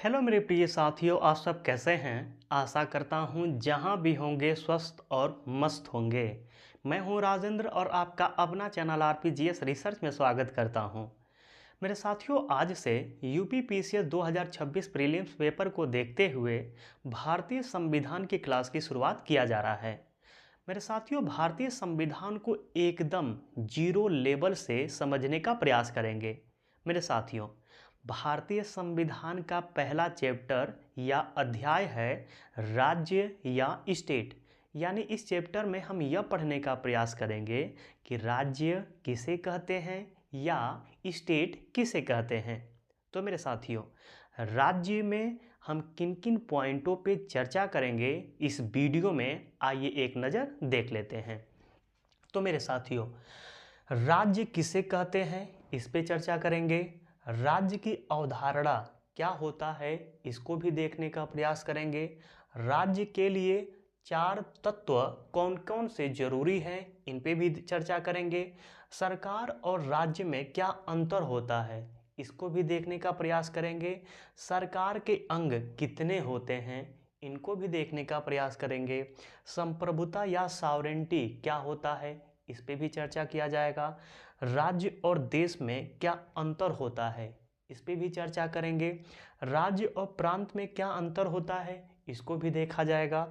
Hello मेरे प्रिय साथियों, आप सब कैसे हैं। आशा करता हूँ जहाँ भी होंगे स्वस्थ और मस्त होंगे। मैं हूँ राजेंद्र और आपका अपना चैनल आरपीजीएस रिसर्च में स्वागत करता हूँ। मेरे साथियों, आज से यूपी पीसीएस 2026 प्रीलिम्स पेपर को देखते हुए भारतीय संविधान की क्लास की शुरुआत किया जा रहा है। मेरे साथियों, भारतीय संविधान को एकदम जीरो लेवल से समझने का प्रयास करेंगे। मेरे साथियों, भारतीय संविधान का पहला चैप्टर या अध्याय है राज्य या स्टेट। यानी इस चैप्टर में हम यह पढ़ने का प्रयास करेंगे कि राज्य किसे कहते हैं या स्टेट किसे कहते हैं। तो मेरे साथियों, राज्य में हम किन किन पॉइंटों पे चर्चा करेंगे इस वीडियो में, आइए एक नज़र देख लेते हैं। तो मेरे साथियों, राज्य किसे कहते हैं इस पे चर्चा करेंगे। राज्य की अवधारणा क्या होता है इसको भी देखने का प्रयास करेंगे। राज्य के लिए चार तत्व कौन कौन से जरूरी हैं इन पे भी चर्चा करेंगे। सरकार और राज्य में क्या अंतर होता है इसको भी देखने का प्रयास करेंगे। सरकार के अंग कितने होते हैं इनको भी देखने का प्रयास करेंगे। संप्रभुता या सॉवरेंटी क्या होता है इस पे भी चर्चा किया जाएगा। राज्य और देश में क्या अंतर होता है इस पे भी चर्चा करेंगे। राज्य और प्रांत में क्या अंतर होता है इसको भी देखा जाएगा।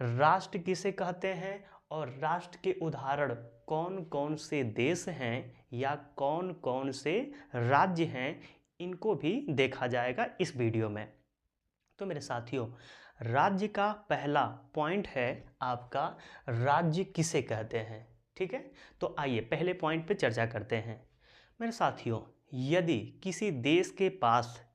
राष्ट्र किसे कहते हैं और राष्ट्र के उदाहरण कौन कौन से देश हैं या कौन कौन से राज्य हैं इनको भी देखा जाएगा इस वीडियो में। तो मेरे साथियों, राज्य का पहला पॉइंट है आपका राज्य किसे कहते हैं। ठीक है, तो आइए पहले पॉइंट पे चर्चा करते हैं। मेरे साथियों, यदि किसी देश के पास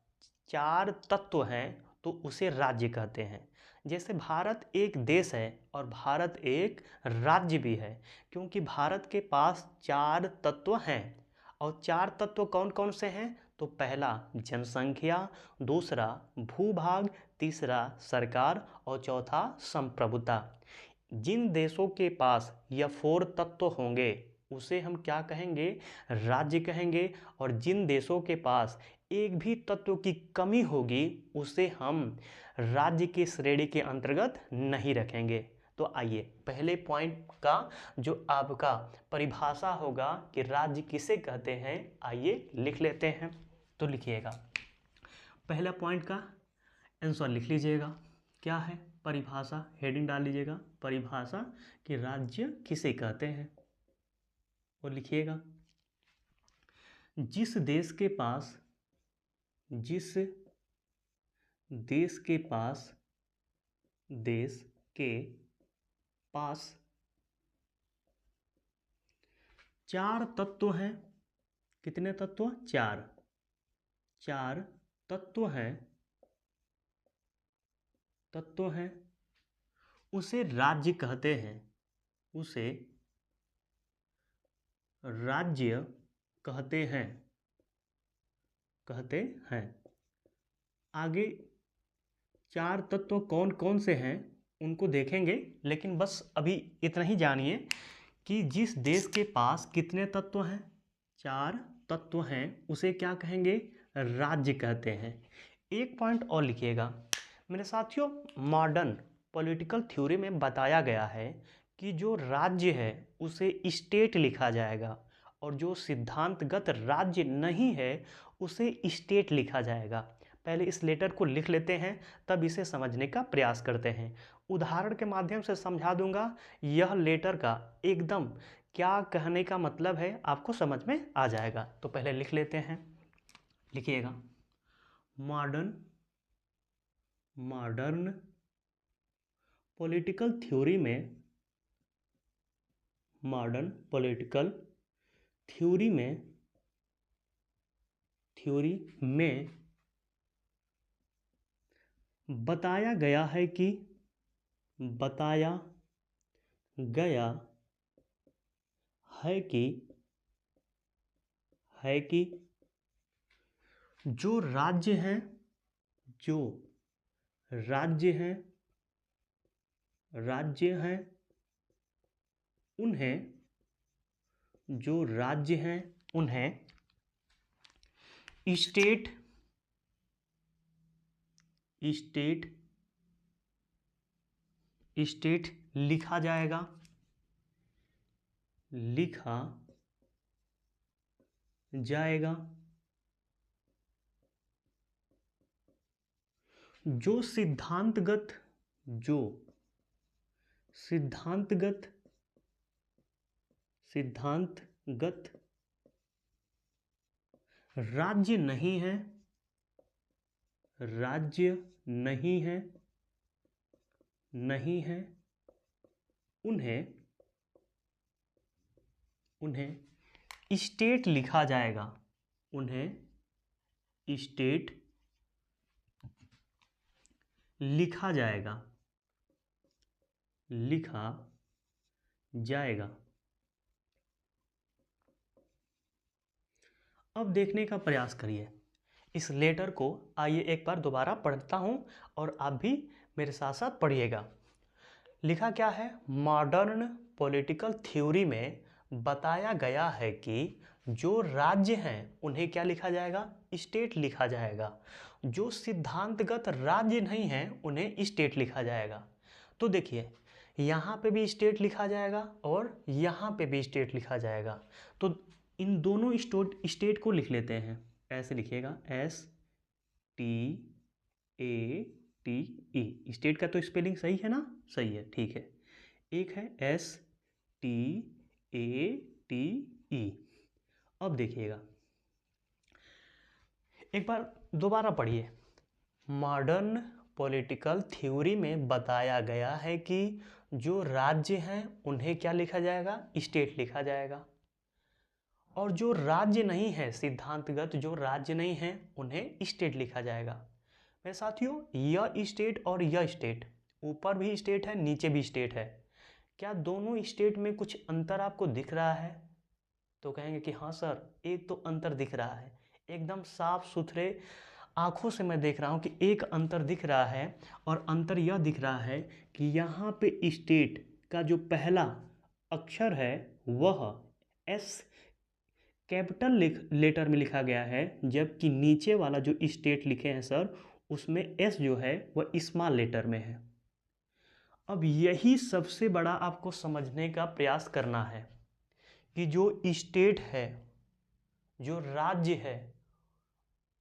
चार तत्व हैं तो उसे राज्य कहते हैं। जैसे भारत एक देश है और भारत एक राज्य भी है, क्योंकि भारत के पास चार तत्व हैं। और चार तत्व कौन कौन से हैं? तो पहला जनसंख्या, दूसरा भूभाग, तीसरा सरकार और चौथा संप्रभुता। जिन देशों के पास यह फोर तत्व होंगे उसे हम क्या कहेंगे? राज्य कहेंगे। और जिन देशों के पास एक भी तत्व की कमी होगी उसे हम राज्य की श्रेणी के अंतर्गत नहीं रखेंगे। तो आइए पहले पॉइंट का जो आपका परिभाषा होगा कि राज्य किसे कहते हैं, आइए लिख लेते हैं। तो लिखिएगा, पहला पॉइंट का आंसर लिख लीजिएगा। क्या है परिभाषा? हेडिंग डाल लीजिएगा, परिभाषा कि राज्य किसे कहते हैं। और लिखिएगा, जिस देश के पास देश के पास चार तत्व हैं। कितने तत्व? चार तत्व हैं उसे राज्य कहते हैं। उसे राज्य कहते हैं। आगे चार तत्व कौन कौन से हैं उनको देखेंगे, लेकिन बस अभी इतना ही जानिए कि जिस देश के पास कितने तत्व हैं? चार तत्व हैं, उसे क्या कहेंगे? राज्य कहते हैं। एक पॉइंट और लिखिएगा मेरे साथियों, मॉडर्न पॉलिटिकल थ्योरी में बताया गया है कि जो राज्य है उसे स्टेट लिखा जाएगा और जो सिद्धांतगत राज्य नहीं है उसे स्टेट लिखा जाएगा। पहले इस लेटर को लिख लेते हैं, तब इसे समझने का प्रयास करते हैं। उदाहरण के माध्यम से समझा दूंगा। यह लेटर का एकदम क्या कहने का मतलब है आपको समझ में आ जाएगा। तो पहले लिख लेते हैं, लिखिएगा, मॉडर्न पॉलिटिकल थ्योरी में बताया गया है कि जो राज्य हैं उन्हें स्टेट स्टेट स्टेट लिखा जाएगा, लिखा जाएगा। जो सिद्धांतगत राज्य नहीं है, उन्हें स्टेट लिखा जाएगा, लिखा जाएगा। अब देखने का प्रयास करिए इस लेटर को। आइए एक बार दोबारा पढ़ता हूं और आप भी मेरे साथ साथ पढ़िएगा। लिखा क्या है? मॉडर्न पॉलिटिकल थ्योरी में बताया गया है कि जो राज्य हैं उन्हें क्या लिखा जाएगा? स्टेट लिखा जाएगा। जो सिद्धांतगत राज्य नहीं हैं उन्हें स्टेट लिखा जाएगा। तो देखिए यहाँ पे भी स्टेट लिखा जाएगा और यहाँ पे भी स्टेट लिखा जाएगा। तो इन दोनों स्टेट को लिख लेते हैं। ऐसे लिखिएगा STATE। स्टेट का तो स्पेलिंग सही है ना? सही है, ठीक है। एक है STATE। अब देखिएगा एक बार दोबारा पढ़िए। मॉडर्न पॉलिटिकल थ्योरी में बताया गया है कि जो राज्य हैं उन्हें क्या लिखा जाएगा? स्टेट लिखा जाएगा। और जो राज्य नहीं है, सिद्धांतगत जो राज्य नहीं है उन्हें स्टेट लिखा जाएगा। मेरे साथियों यह स्टेट और यह स्टेट, ऊपर भी स्टेट है नीचे भी स्टेट है, क्या दोनों स्टेट में कुछ अंतर आपको दिख रहा है? तो कहेंगे कि हाँ सर एक तो अंतर दिख रहा है, एकदम साफ सुथरे आंखों से मैं देख रहा हूँ कि एक अंतर दिख रहा है। और अंतर यह दिख रहा है कि यहाँ पे स्टेट का जो पहला अक्षर है वह एस कैपिटल लेटर में लिखा गया है, जबकि नीचे वाला जो स्टेट लिखे हैं सर उसमें एस जो है वह स्मॉल लेटर में है। अब यही सबसे बड़ा आपको समझने का प्रयास करना है कि जो स्टेट है, जो राज्य है,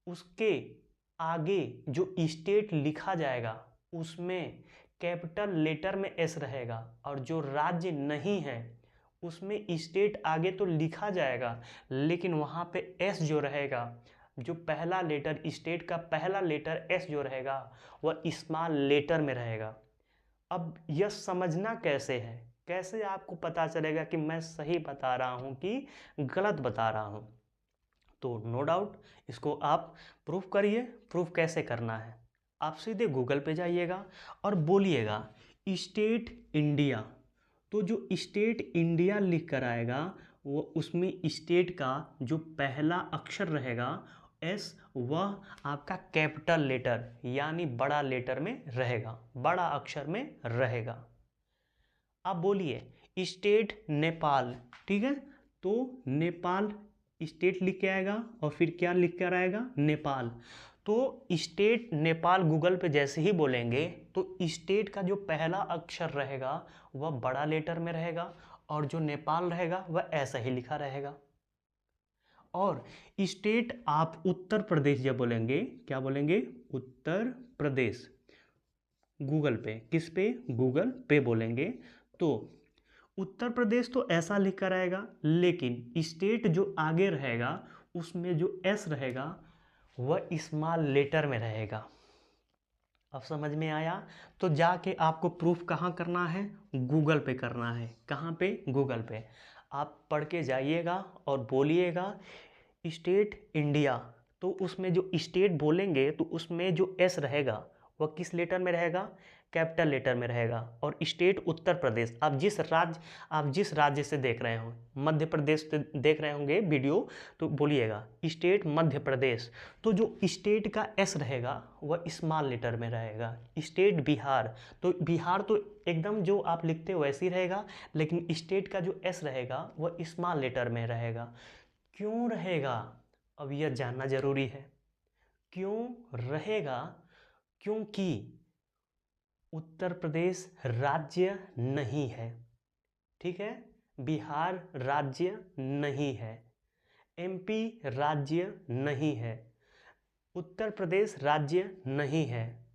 उसके आगे जो स्टेट लिखा जाएगा उसमें कैपिटल लेटर में एस रहेगा, और जो राज्य नहीं है उसमें स्टेट आगे तो लिखा जाएगा लेकिन वहाँ पे एस जो रहेगा, जो पहला लेटर स्टेट का पहला लेटर एस जो रहेगा वह स्मॉल लेटर में रहेगा। अब यह समझना कैसे है, कैसे आपको पता चलेगा कि मैं सही बता रहा हूँ कि गलत बता रहा हूँ? तो नो डाउट इसको आप प्रूफ करिए। प्रूफ कैसे करना है? आप सीधे गूगल पे जाइएगा और बोलिएगा स्टेट इंडिया। तो जो स्टेट इंडिया लिख कर आएगा वो उसमें स्टेट का जो पहला अक्षर रहेगा एस, वह आपका कैपिटल लेटर यानी बड़ा लेटर में रहेगा, बड़ा अक्षर में रहेगा। आप बोलिए स्टेट नेपाल, ठीक है? तो नेपाल स्टेट लिख के आएगा और फिर क्या लिख कर आएगा? नेपाल। तो स्टेट नेपाल गूगल पे जैसे ही बोलेंगे तो स्टेट का जो पहला अक्षर रहेगा वह बड़ा लेटर में रहेगा और जो नेपाल रहेगा वह ऐसा ही लिखा रहेगा। और स्टेट आप उत्तर प्रदेश जब बोलेंगे, क्या बोलेंगे? उत्तर प्रदेश। गूगल पे, किस पे? गूगल पे बोलेंगे तो उत्तर प्रदेश तो ऐसा लिख कर आएगा, लेकिन स्टेट जो आगे रहेगा उसमें जो एस रहेगा वह स्मॉल लेटर में रहेगा। अब समझ में आया? तो जाके आपको प्रूफ कहाँ करना है? गूगल पे करना है। कहाँ पे? गूगल पे। आप पढ़ के जाइएगा और बोलिएगा स्टेट इंडिया। तो उसमें जो स्टेट बोलेंगे तो उसमें जो एस रहेगा वह किस लेटर में रहेगा? कैपिटल लेटर में रहेगा। और स्टेट उत्तर प्रदेश, आप जिस राज्य से देख रहे हो, मध्य प्रदेश से देख रहे होंगे वीडियो, तो बोलिएगा स्टेट मध्य प्रदेश। तो जो स्टेट का एस रहेगा वह स्मॉल लेटर में रहेगा। स्टेट बिहार, तो बिहार तो एकदम जो आप लिखते हो वैसे ही रहेगा, लेकिन स्टेट का जो एस रहेगा वह स्मॉल लेटर में रहेगा। क्यों रहेगा? अब यह जानना जरूरी है। क्यों रहेगा? क्योंकि उत्तर प्रदेश राज्य नहीं है, ठीक है, बिहार राज्य नहीं है, एमपी राज्य नहीं है, उत्तर प्रदेश राज्य नहीं है,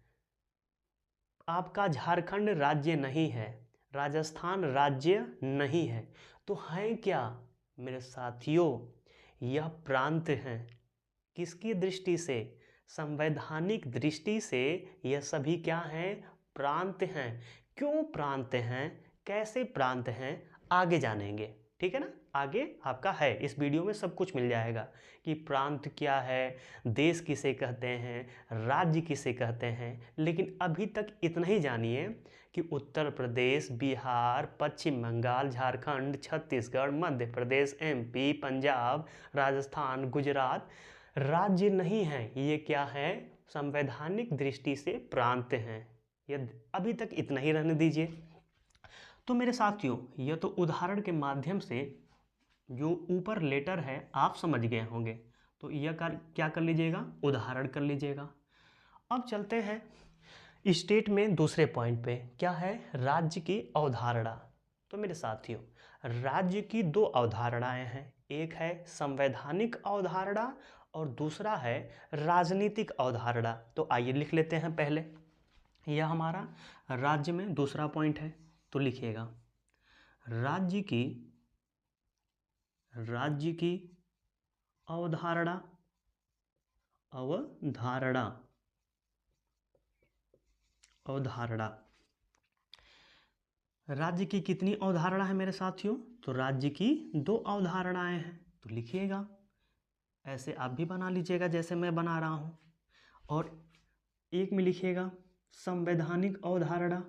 आपका झारखंड राज्य नहीं है, राजस्थान राज्य नहीं है, तो हैं क्या मेरे साथियों? यह प्रांत हैं। किसकी दृष्टि से? संवैधानिक दृष्टि से यह सभी क्या हैं? प्रांत हैं। क्यों प्रांत हैं, कैसे प्रांत हैं, आगे जानेंगे, ठीक है ना। आगे आपका है, इस वीडियो में सब कुछ मिल जाएगा कि प्रांत क्या है, देश किसे कहते हैं, राज्य किसे कहते हैं। लेकिन अभी तक इतना ही जानिए कि उत्तर प्रदेश, बिहार, पश्चिम बंगाल, झारखंड, छत्तीसगढ़, मध्य प्रदेश, एमपी, पंजाब, राजस्थान, गुजरात राज्य नहीं है। ये क्या है? संवैधानिक दृष्टि से प्रांत हैं। ये अभी तक इतना ही रहने दीजिए। तो मेरे साथियों, यह तो उदाहरण के माध्यम से जो ऊपर लेटर है आप समझ गए होंगे, तो यह क्या कर लीजिएगा? उदाहरण कर लीजिएगा। अब चलते हैं स्टेट में दूसरे पॉइंट पे, क्या है? राज्य की अवधारणा। तो मेरे साथियों, राज्य की दो अवधारणाएं हैं, एक है संवैधानिक अवधारणा और दूसरा है राजनीतिक अवधारणा। तो आइए लिख लेते हैं पहले। यह हमारा राज्य में दूसरा पॉइंट है, तो लिखिएगा राज्य की अवधारणा अवधारणा। राज्य की कितनी अवधारणा है मेरे साथियों? तो राज्य की दो अवधारणाएं हैं, तो लिखिएगा ऐसे आप भी बना लीजिएगा जैसे मैं बना रहा हूं। और एक में लिखिएगा संवैधानिक अवधारणा।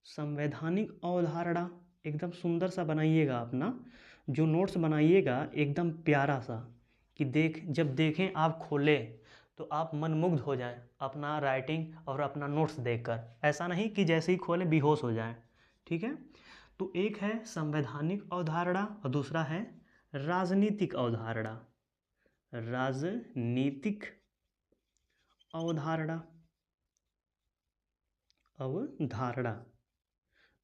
संवैधानिक अवधारणा एकदम सुंदर सा बनाइएगा, अपना जो नोट्स बनाइएगा एकदम प्यारा सा, कि जब देखें आप खोलें तो आप मनमुग्ध हो जाएं अपना राइटिंग और अपना नोट्स देखकर। ऐसा नहीं कि जैसे ही खोलें बेहोश हो जाएं, ठीक है। तो एक है संवैधानिक अवधारणा और दूसरा है राजनीतिक अवधारणा। राजनीतिक अवधारणा।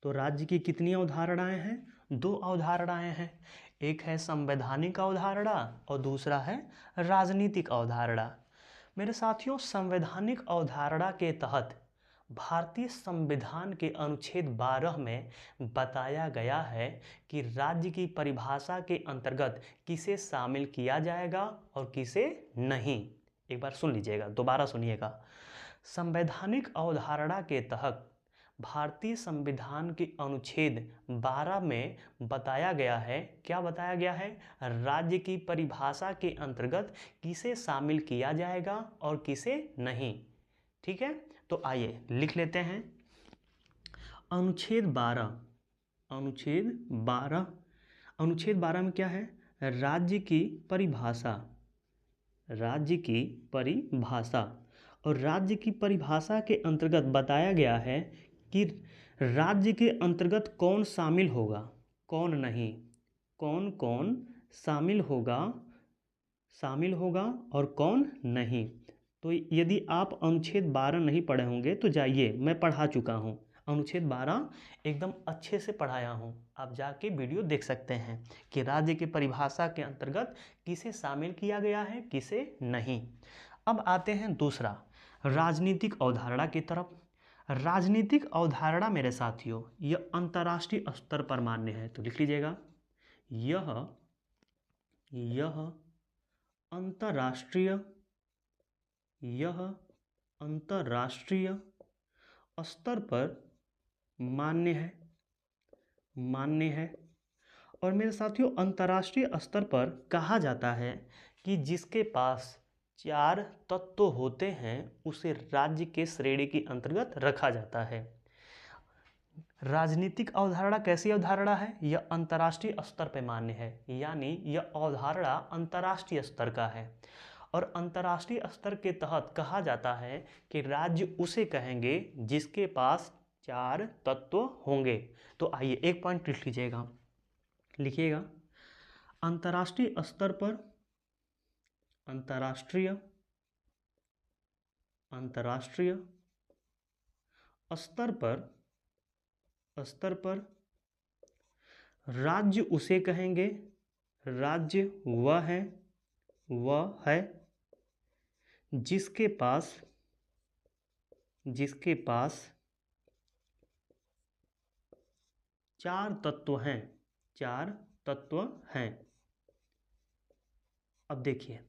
तो राज्य की कितनी अवधारणाएं हैं? दो अवधारणाएं हैं, एक है संवैधानिक अवधारणा और दूसरा है राजनीतिक अवधारणा। मेरे साथियों, संवैधानिक अवधारणा के तहत भारतीय संविधान के अनुच्छेद 12 में बताया गया है कि राज्य की परिभाषा के अंतर्गत किसे शामिल किया जाएगा और किसे नहीं। एक बार सुन लीजिएगा, दोबारा सुनिएगा। संवैधानिक अवधारणा के तहत भारतीय संविधान के अनुच्छेद 12 में बताया गया है, क्या बताया गया है? राज्य की परिभाषा के अंतर्गत किसे शामिल किया जाएगा और किसे नहीं, ठीक है। तो आइए लिख लेते हैं अनुच्छेद 12। अनुच्छेद 12 में क्या है? राज्य की परिभाषा। और राज्य की परिभाषा के अंतर्गत बताया गया है कि राज्य के अंतर्गत कौन शामिल होगा, कौन नहीं, कौन शामिल होगा और कौन नहीं। तो यदि आप अनुच्छेद 12 नहीं पढ़े होंगे तो जाइए, मैं पढ़ा चुका हूँ अनुच्छेद 12, एकदम अच्छे से पढ़ाया हूँ, आप जाके वीडियो देख सकते हैं कि राज्य की परिभाषा के अंतर्गत किसे शामिल किया गया है, किसे नहीं। अब आते हैं दूसरा, राजनीतिक अवधारणा की तरफ। राजनीतिक अवधारणा मेरे साथियों, यह अंतर्राष्ट्रीय स्तर पर मान्य है, तो लिख लीजिएगा यह अंतर्राष्ट्रीय स्तर पर मान्य है। और मेरे साथियों, अंतर्राष्ट्रीय स्तर पर कहा जाता है कि जिसके पास 4 तत्व होते हैं उसे राज्य के श्रेणी के अंतर्गत रखा जाता है। राजनीतिक अवधारणा कैसी अवधारणा है? यह अंतर्राष्ट्रीय स्तर पर मान्य है, यानी यह अवधारणा अंतर्राष्ट्रीय स्तर का है। और अंतर्राष्ट्रीय स्तर के तहत कहा जाता है कि राज्य उसे कहेंगे जिसके पास 4 तत्व होंगे। तो आइए एक पॉइंट लिख लीजिएगा, लिखिएगा अंतर्राष्ट्रीय स्तर पर अंतर्राष्ट्रीय स्तर पर राज्य उसे कहेंगे, राज्य वह है जिसके पास चार तत्व हैं। अब देखिए,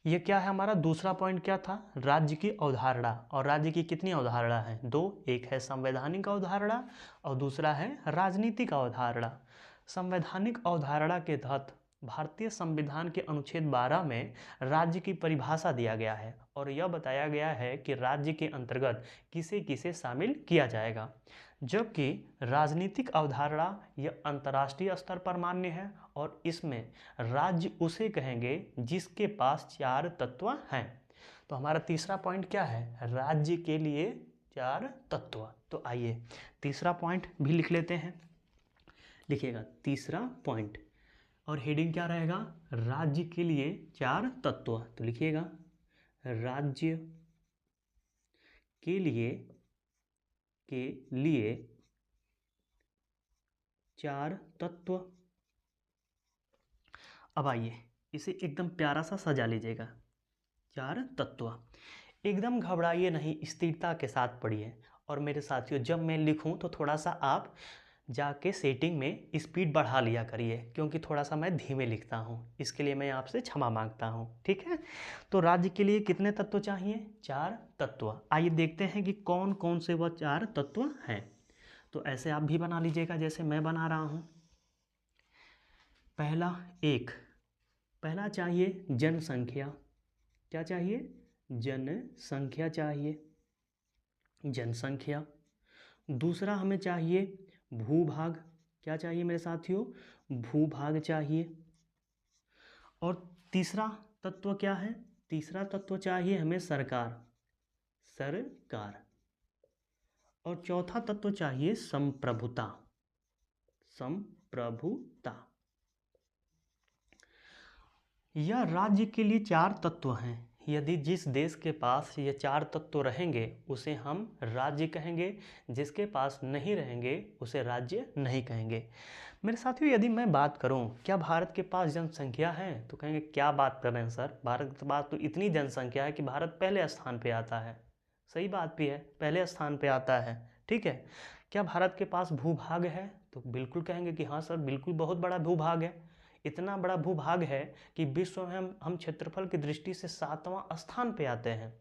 ये क्या है, हमारा दूसरा पॉइंट क्या था, राज्य की अवधारणा। और राज्य की कितनी अवधारणा है, दो, एक है संवैधानिक अवधारणा और दूसरा है राजनीतिक अवधारणा। संवैधानिक अवधारणा के तहत भारतीय संविधान के अनुच्छेद 12 में राज्य की परिभाषा दिया गया है और यह बताया गया है कि राज्य के अंतर्गत किसे किसे शामिल किया जाएगा। जबकि राजनीतिक अवधारणा यह अंतर्राष्ट्रीय स्तर पर मान्य है और इसमें राज्य उसे कहेंगे जिसके पास चार तत्व हैं। तो हमारा तीसरा पॉइंट क्या है, राज्य के लिए चार तत्व। तो आइए तीसरा पॉइंट भी लिख लेते हैं। लिखिएगा तीसरा पॉइंट और हेडिंग क्या रहेगा, राज्य के लिए चार तत्व। तो लिखिएगा राज्य के लिए चार तत्व। अब आइए इसे एकदम प्यारा सा सजा लीजिएगा, चार तत्व। एकदम घबराइए नहीं, स्थिरता के साथ पढ़िए। और मेरे साथियों, जब मैं लिखूं तो थोड़ा सा आप जाके सेटिंग में स्पीड बढ़ा लिया करिए, क्योंकि थोड़ा सा मैं धीमे लिखता हूं, इसके लिए मैं आपसे क्षमा मांगता हूं, ठीक है। तो राज्य के लिए कितने तत्व चाहिए, चार तत्व। आइए देखते हैं कि कौन कौन से वह चार तत्व हैं। तो ऐसे आप भी बना लीजिएगा जैसे मैं बना रहा हूं। पहला चाहिए जनसंख्या। क्या चाहिए, जनसंख्या चाहिए, जनसंख्या। दूसरा हमें चाहिए भूभाग। क्या चाहिए मेरे साथियों, भूभाग चाहिए। और तीसरा तत्व क्या है, तीसरा तत्व चाहिए हमें सरकार। और चौथा तत्व चाहिए संप्रभुता। यह राज्य के लिए चार तत्व हैं। यदि जिस देश के पास ये चार तत्व रहेंगे उसे हम राज्य कहेंगे, जिसके पास नहीं रहेंगे उसे राज्य नहीं कहेंगे। मेरे साथियों, यदि मैं बात करूं क्या भारत के पास जनसंख्या है, तो कहेंगे क्या बात कर रहे हैं सर, भारत के पास तो इतनी जनसंख्या है कि भारत पहले स्थान पे आता है। सही बात भी है, पहले स्थान पे आता है, ठीक है। क्या भारत के पास भूभाग है, तो बिल्कुल कहेंगे कि हाँ सर, बिल्कुल बहुत बड़ा भूभाग है। इतना बड़ा भूभाग है कि विश्व में हम क्षेत्रफल की दृष्टि से 7वां स्थान पे आते हैं।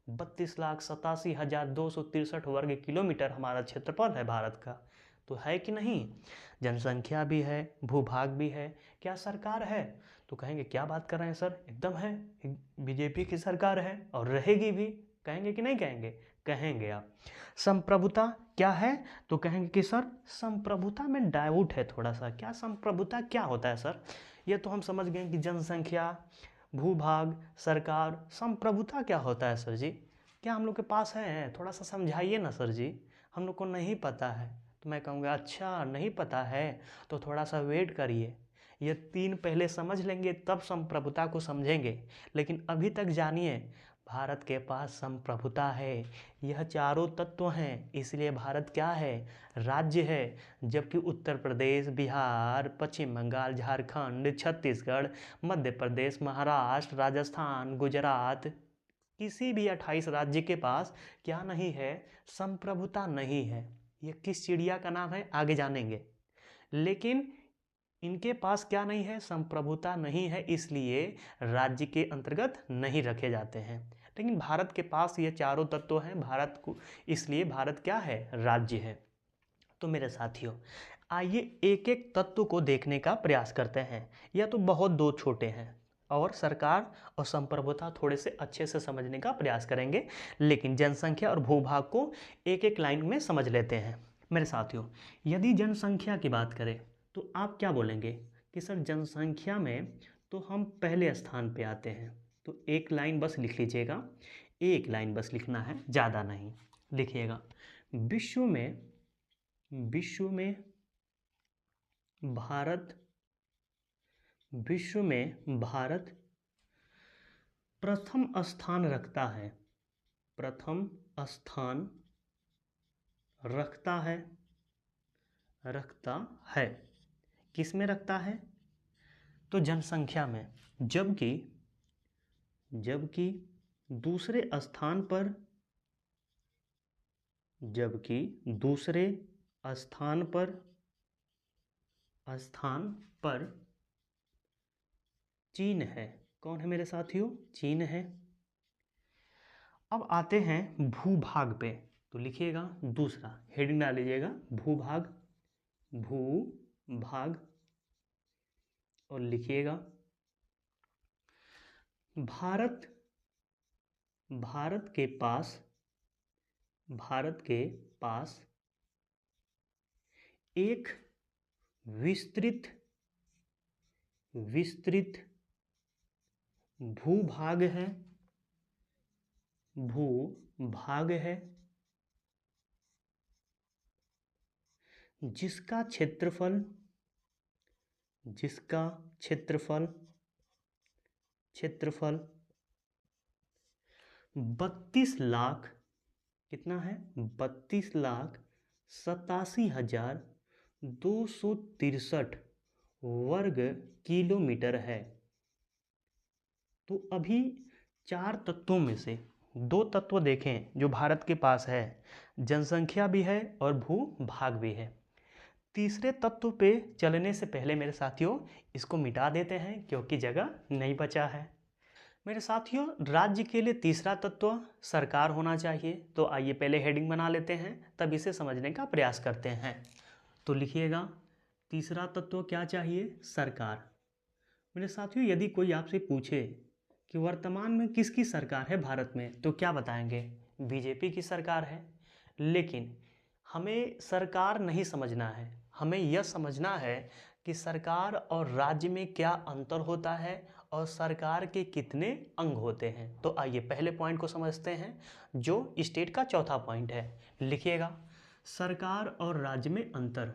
32,87,263 वर्ग किलोमीटर हमारा क्षेत्रफल है भारत का। तो है कि नहीं, जनसंख्या भी है, भूभाग भी है, क्या सरकार है, तो कहेंगे क्या बात कर रहे हैं सर, एकदम है, बीजेपी की सरकार है और रहेगी भी। कहेंगे कि नहीं कहेंगे, कहेंगे आप। संप्रभुता क्या है, तो कहेंगे कि सर संप्रभुता में डाउट है थोड़ा सा, क्या संप्रभुता क्या होता है सर। ये तो हम समझ गए कि जनसंख्या, भूभाग, सरकार, संप्रभुता क्या होता है सर जी, क्या हम लोग के पास है, थोड़ा सा समझाइए ना सर जी, हम लोग को नहीं पता है। तो मैं कहूँगा अच्छा नहीं पता है तो थोड़ा सा वेट करिए, ये तीन पहले समझ लेंगे तब संप्रभुता को समझेंगे। लेकिन अभी तक जानिए, भारत के पास संप्रभुता है, यह चारों तत्व हैं, इसलिए भारत क्या है, राज्य है। जबकि उत्तर प्रदेश, बिहार, पश्चिम बंगाल, झारखंड, छत्तीसगढ़, मध्य प्रदेश, महाराष्ट्र, राजस्थान, गुजरात, किसी भी 28 राज्य के पास क्या नहीं है, संप्रभुता नहीं है। ये किस चिड़िया का नाम है आगे जानेंगे। लेकिन इनके पास क्या नहीं है, संप्रभुता नहीं है, इसलिए राज्य के अंतर्गत नहीं रखे जाते हैं। लेकिन भारत के पास ये चारों तत्व हैं, भारत को, इसलिए भारत क्या है, राज्य है। तो मेरे साथियों, आइए एक एक तत्व को देखने का प्रयास करते हैं। यह तो बहुत दो छोटे हैं और सरकार और संप्रभुता थोड़े से अच्छे से समझने का प्रयास करेंगे, लेकिन जनसंख्या और भूभाग को एक एक लाइन में समझ लेते हैं। मेरे साथियों, यदि जनसंख्या की बात करें तो आप क्या बोलेंगे कि सर जनसंख्या में तो हम पहले स्थान पे आते हैं। तो एक लाइन बस लिख लीजिएगा, एक लाइन बस लिखना है, ज़्यादा नहीं। लिखिएगा विश्व में भारत प्रथम स्थान रखता है, प्रथम स्थान रखता है, रखता है। किस में रखता है? तो जनसंख्या में। जबकि दूसरे स्थान पर, जबकि दूसरे स्थान पर चीन है। कौन है मेरे साथियों? चीन है। अब आते हैं भूभाग पे, तो लिखिएगा दूसरा हेडिंग डाल लीजिएगा भूभाग, भूभाग, और लिखिएगा भारत के पास एक विस्तृत भूभाग है, जिसका क्षेत्रफल 32 लाख, कितना है? 32,87,263 वर्ग किलोमीटर है। तो अभी 4 तत्वों में से 2 तत्व देखें जो भारत के पास है, जनसंख्या भी है और भूभाग भी है। तीसरे तत्व पे चलने से पहले मेरे साथियों इसको मिटा देते हैं क्योंकि जगह नहीं बचा है। मेरे साथियों राज्य के लिए तीसरा तत्व सरकार होना चाहिए। तो आइए पहले हेडिंग बना लेते हैं, तब इसे समझने का प्रयास करते हैं। तो लिखिएगा तीसरा तत्व क्या चाहिए? सरकार। मेरे साथियों यदि कोई आपसे पूछे कि वर्तमान में किसकी सरकार है भारत में, तो क्या बताएंगे? बीजेपी की सरकार है। लेकिन हमें सरकार नहीं समझना है, हमें यह समझना है कि सरकार और राज्य में क्या अंतर होता है और सरकार के कितने अंग होते हैं। तो आइए पहले पॉइंट को समझते हैं जो स्टेट का चौथा पॉइंट है। लिखिएगा सरकार और राज्य में अंतर।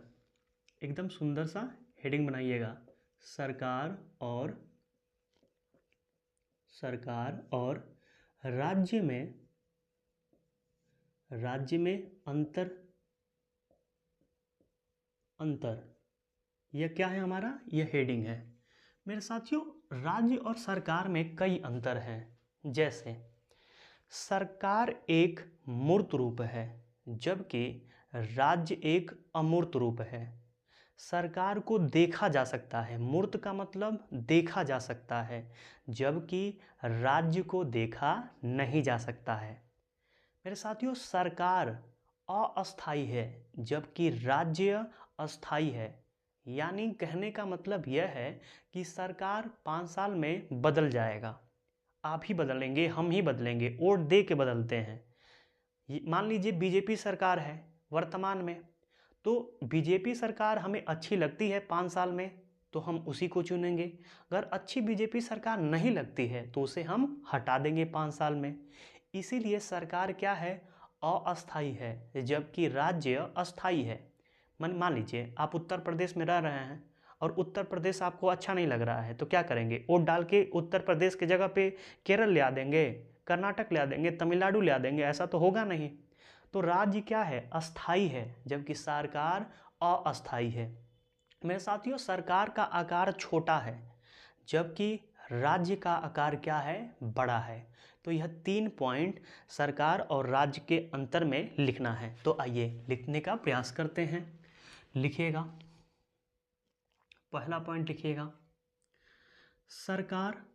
एकदम सुंदर सा हेडिंग बनाइएगा, सरकार और राज्य में अंतर। यह क्या है हमारा? यह हेडिंग है। मेरे साथियों राज्य और सरकार में कई अंतर हैं। जैसे सरकार एक मूर्त रूप है जबकि राज्य एक अमूर्त रूप है। सरकार को देखा जा सकता है, मूर्त का मतलब देखा जा सकता है, जबकि राज्य को देखा नहीं जा सकता है। मेरे साथियों सरकार अस्थायी है जबकि राज्य अस्थायी है। यानी कहने का मतलब यह है कि सरकार 5 साल में बदल जाएगा। आप ही बदलेंगे, हम ही बदलेंगे, वोट दे के बदलते हैं। मान लीजिए बीजेपी सरकार है वर्तमान में, तो बीजेपी सरकार हमें अच्छी लगती है 5 साल में तो हम उसी को चुनेंगे। अगर अच्छी बीजेपी सरकार नहीं लगती है तो उसे हम हटा देंगे 5 साल में। इसीलिए सरकार क्या है? अस्थायी है जबकि राज्य अस्थायी है। मान लीजिए आप उत्तर प्रदेश में रह रहे हैं और उत्तर प्रदेश आपको अच्छा नहीं लग रहा है तो क्या करेंगे? वोट डाल के उत्तर प्रदेश की जगह पे केरल ले आ देंगे, कर्नाटक ले आ देंगे, तमिलनाडु ले आ देंगे। ऐसा तो होगा नहीं। तो राज्य क्या है? अस्थायी है जबकि सरकार अस्थायी है। मेरे साथियों सरकार का आकार छोटा है जबकि राज्य का आकार क्या है? बड़ा है। तो यह 3 पॉइंट सरकार और राज्य के अंतर में लिखना है। तो आइए लिखने का प्रयास करते हैं। लिखिएगा पहला पॉइंट लिखिएगा सरकार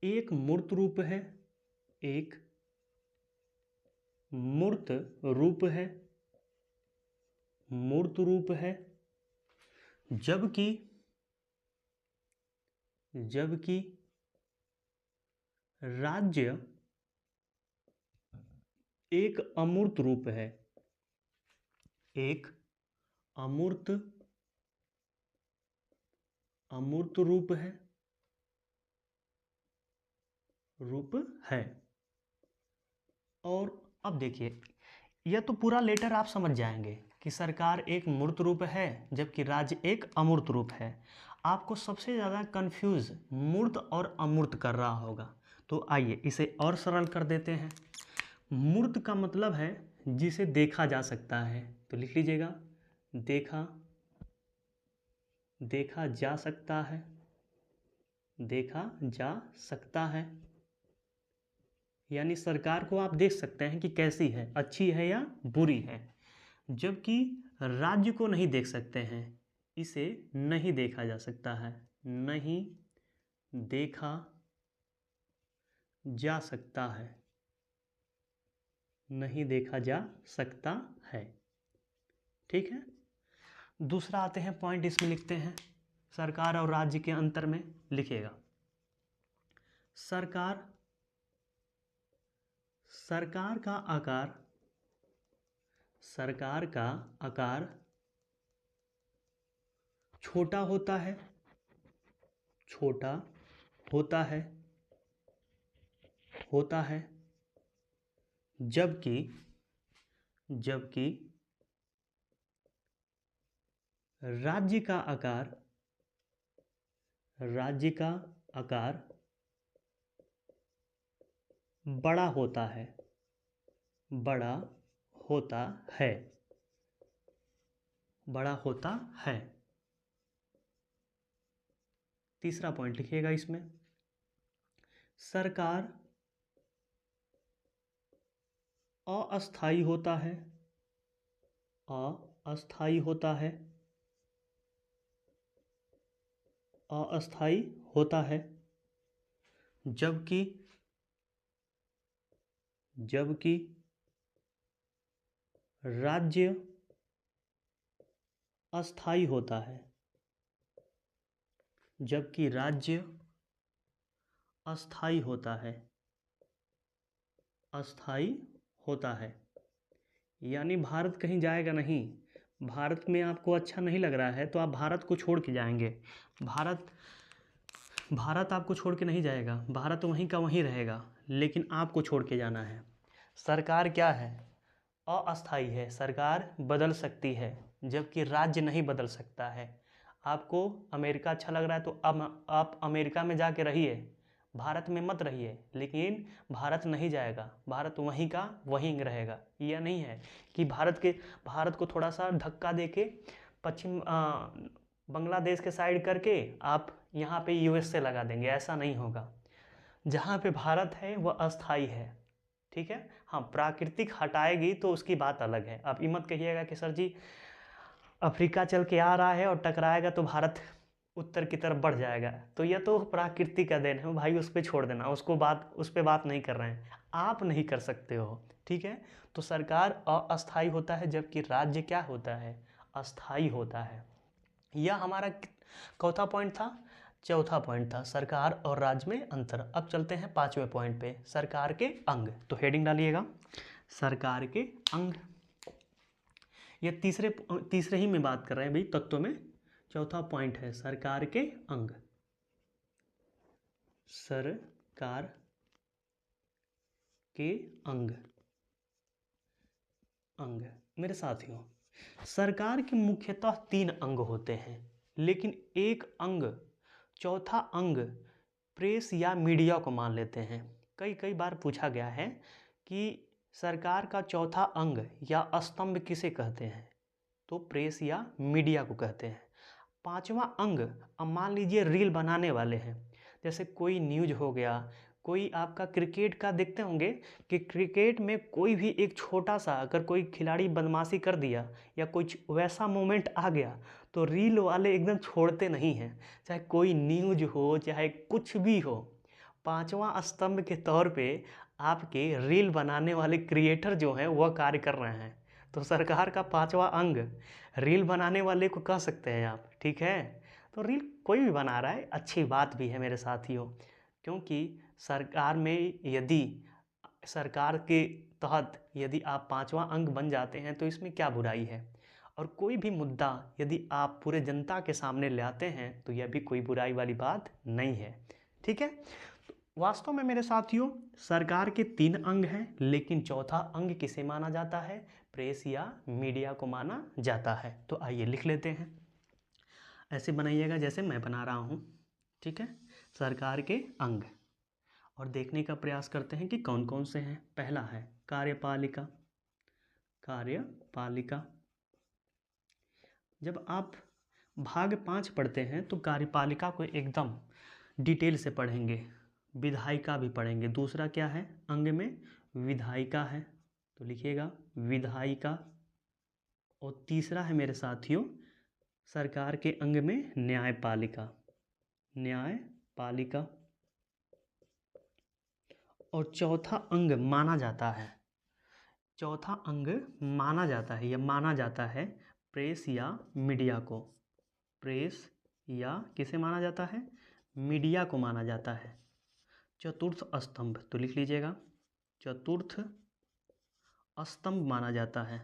एक मूर्त रूप है, एक मूर्त रूप है जबकि राज्य एक अमूर्त रूप है, एक अमूर्त रूप है। और अब देखिए यह तो पूरा लेटर आप समझ जाएंगे कि सरकार एक मूर्त रूप है जबकि राज्य एक अमूर्त रूप है। आपको सबसे ज़्यादा कंफ्यूज मूर्त और अमूर्त कर रहा होगा। तो आइए इसे और सरल कर देते हैं। मूर्त का मतलब है जिसे देखा जा सकता है, तो लिख लीजिएगा देखा देखा जा सकता है, देखा जा सकता है। यानी सरकार को आप देख सकते हैं कि कैसी है, अच्छी है या बुरी है। जबकि राज्य को नहीं देख सकते हैं, इसे नहीं देखा जा सकता है, नहीं देखा जा सकता है, नहीं देखा जा सकता है। ठीक है। दूसरा आते हैं पॉइंट, इसमें लिखते हैं सरकार और राज्य के अंतर में लिखिएगा। सरकार, सरकार का आकार, सरकार का आकार छोटा होता है, छोटा होता है, होता है। जबकि जबकि राज्य का आकार, राज्य का आकार बड़ा होता है, बड़ा होता है, बड़ा होता है। तीसरा पॉइंट लिखिएगा इसमें, सरकार अस्थायी होता है, अस्थायी होता है, अस्थायी होता है। जबकि जबकि राज्य अस्थायी होता है, जबकि राज्य अस्थायी होता है, अस्थायी होता है। यानी भारत कहीं जाएगा नहीं। भारत में आपको अच्छा नहीं लग रहा है तो आप भारत को छोड़ के जाएंगे। भारत आपको छोड़ के नहीं जाएगा, भारत वहीं का वहीं रहेगा, लेकिन आपको छोड़ के जाना है। सरकार क्या है? अस्थायी है, सरकार बदल सकती है, जबकि राज्य नहीं बदल सकता है। आपको अमेरिका अच्छा लग रहा है तो अब आप अमेरिका में जाके रहिए, भारत में मत रहिए। लेकिन भारत नहीं जाएगा, भारत वहीं का वहीं रहेगा। यह नहीं है कि भारत को थोड़ा सा धक्का देके पश्चिम बांग्लादेश के साइड करके आप यहाँ पे यूएस से लगा देंगे, ऐसा नहीं होगा। जहाँ पे भारत है वह अस्थायी है। ठीक है। हाँ, प्राकृतिक हटाएगी तो उसकी बात अलग है। आप ये मत कहिएगा कि सर जी अफ्रीका चल के आ रहा है और टकराएगा तो भारत उत्तर की तरफ बढ़ जाएगा, तो यह तो प्रकृति का देन है भाई, उस पर छोड़ देना, उस पर बात नहीं कर रहे हैं, आप नहीं कर सकते हो। ठीक है। तो सरकार अस्थायी होता है, जबकि राज्य क्या होता है? अस्थायी होता है। यह हमारा चौथा पॉइंट था। चौथा पॉइंट था सरकार और राज्य में अंतर। अब चलते हैं पांचवें पॉइंट पे, सरकार के अंग। तो हेडिंग डालिएगा सरकार के अंग। ये तीसरे ही में बात कर रहे हैं भाई, तत्वों में चौथा पॉइंट है सरकार के अंग। सरकार के अंग। अंग मेरे साथियों, सरकार के मुख्यतः 3 अंग होते हैं, लेकिन एक अंग, चौथा अंग प्रेस या मीडिया को मान लेते हैं। कई बार पूछा गया है कि सरकार का चौथा अंग या स्तंभ किसे कहते हैं? तो प्रेस या मीडिया को कहते हैं। पांचवा अंग, अब मान लीजिए रील बनाने वाले हैं, जैसे कोई न्यूज हो गया, कोई आपका क्रिकेट का देखते होंगे कि क्रिकेट में कोई भी एक छोटा सा अगर कोई खिलाड़ी बदमाशी कर दिया या कुछ वैसा मोमेंट आ गया तो रील वाले एकदम छोड़ते नहीं हैं, चाहे कोई न्यूज हो चाहे कुछ भी हो। पांचवा स्तंभ के तौर पे आपके रील बनाने वाले क्रिएटर जो हैं वह कार्य कर रहे हैं। तो सरकार का पांचवा अंग रील बनाने वाले को कह सकते हैं आप। ठीक है। तो रील कोई भी बना रहा है, अच्छी बात भी है मेरे साथियों, क्योंकि सरकार में यदि सरकार के तहत यदि आप पांचवा अंग बन जाते हैं तो इसमें क्या बुराई है। और कोई भी मुद्दा यदि आप पूरे जनता के सामने ले आते हैं तो यह भी कोई बुराई वाली बात नहीं है। ठीक है। तो वास्तव में मेरे साथियों सरकार के 3 अंग हैं, लेकिन चौथा अंग किसे माना जाता है? प्रेस या मीडिया को माना जाता है। तो आइए लिख लेते हैं ऐसे बनाइएगा जैसे मैं बना रहा हूँ, ठीक है। सरकार के अंग, और देखने का प्रयास करते हैं कि कौन कौन से हैं। पहला है कार्यपालिका। कार्यपालिका, जब आप भाग 5 पढ़ते हैं तो कार्यपालिका को एकदम डिटेल से पढ़ेंगे। विधायिका भी पढ़ेंगे। दूसरा क्या है, अंग में विधायिका है, तो लिखिएगा विधायिका। और तीसरा है मेरे साथियों, सरकार के अंग में न्यायपालिका। न्यायपालिका। और चौथा अंग माना जाता है, चौथा अंग माना जाता है या माना जाता है प्रेस या मीडिया को। प्रेस या किसे माना जाता है, मीडिया को माना जाता है। चतुर्थ स्तंभ, तो लिख लीजिएगा चतुर्थ स्तंभ माना जाता है।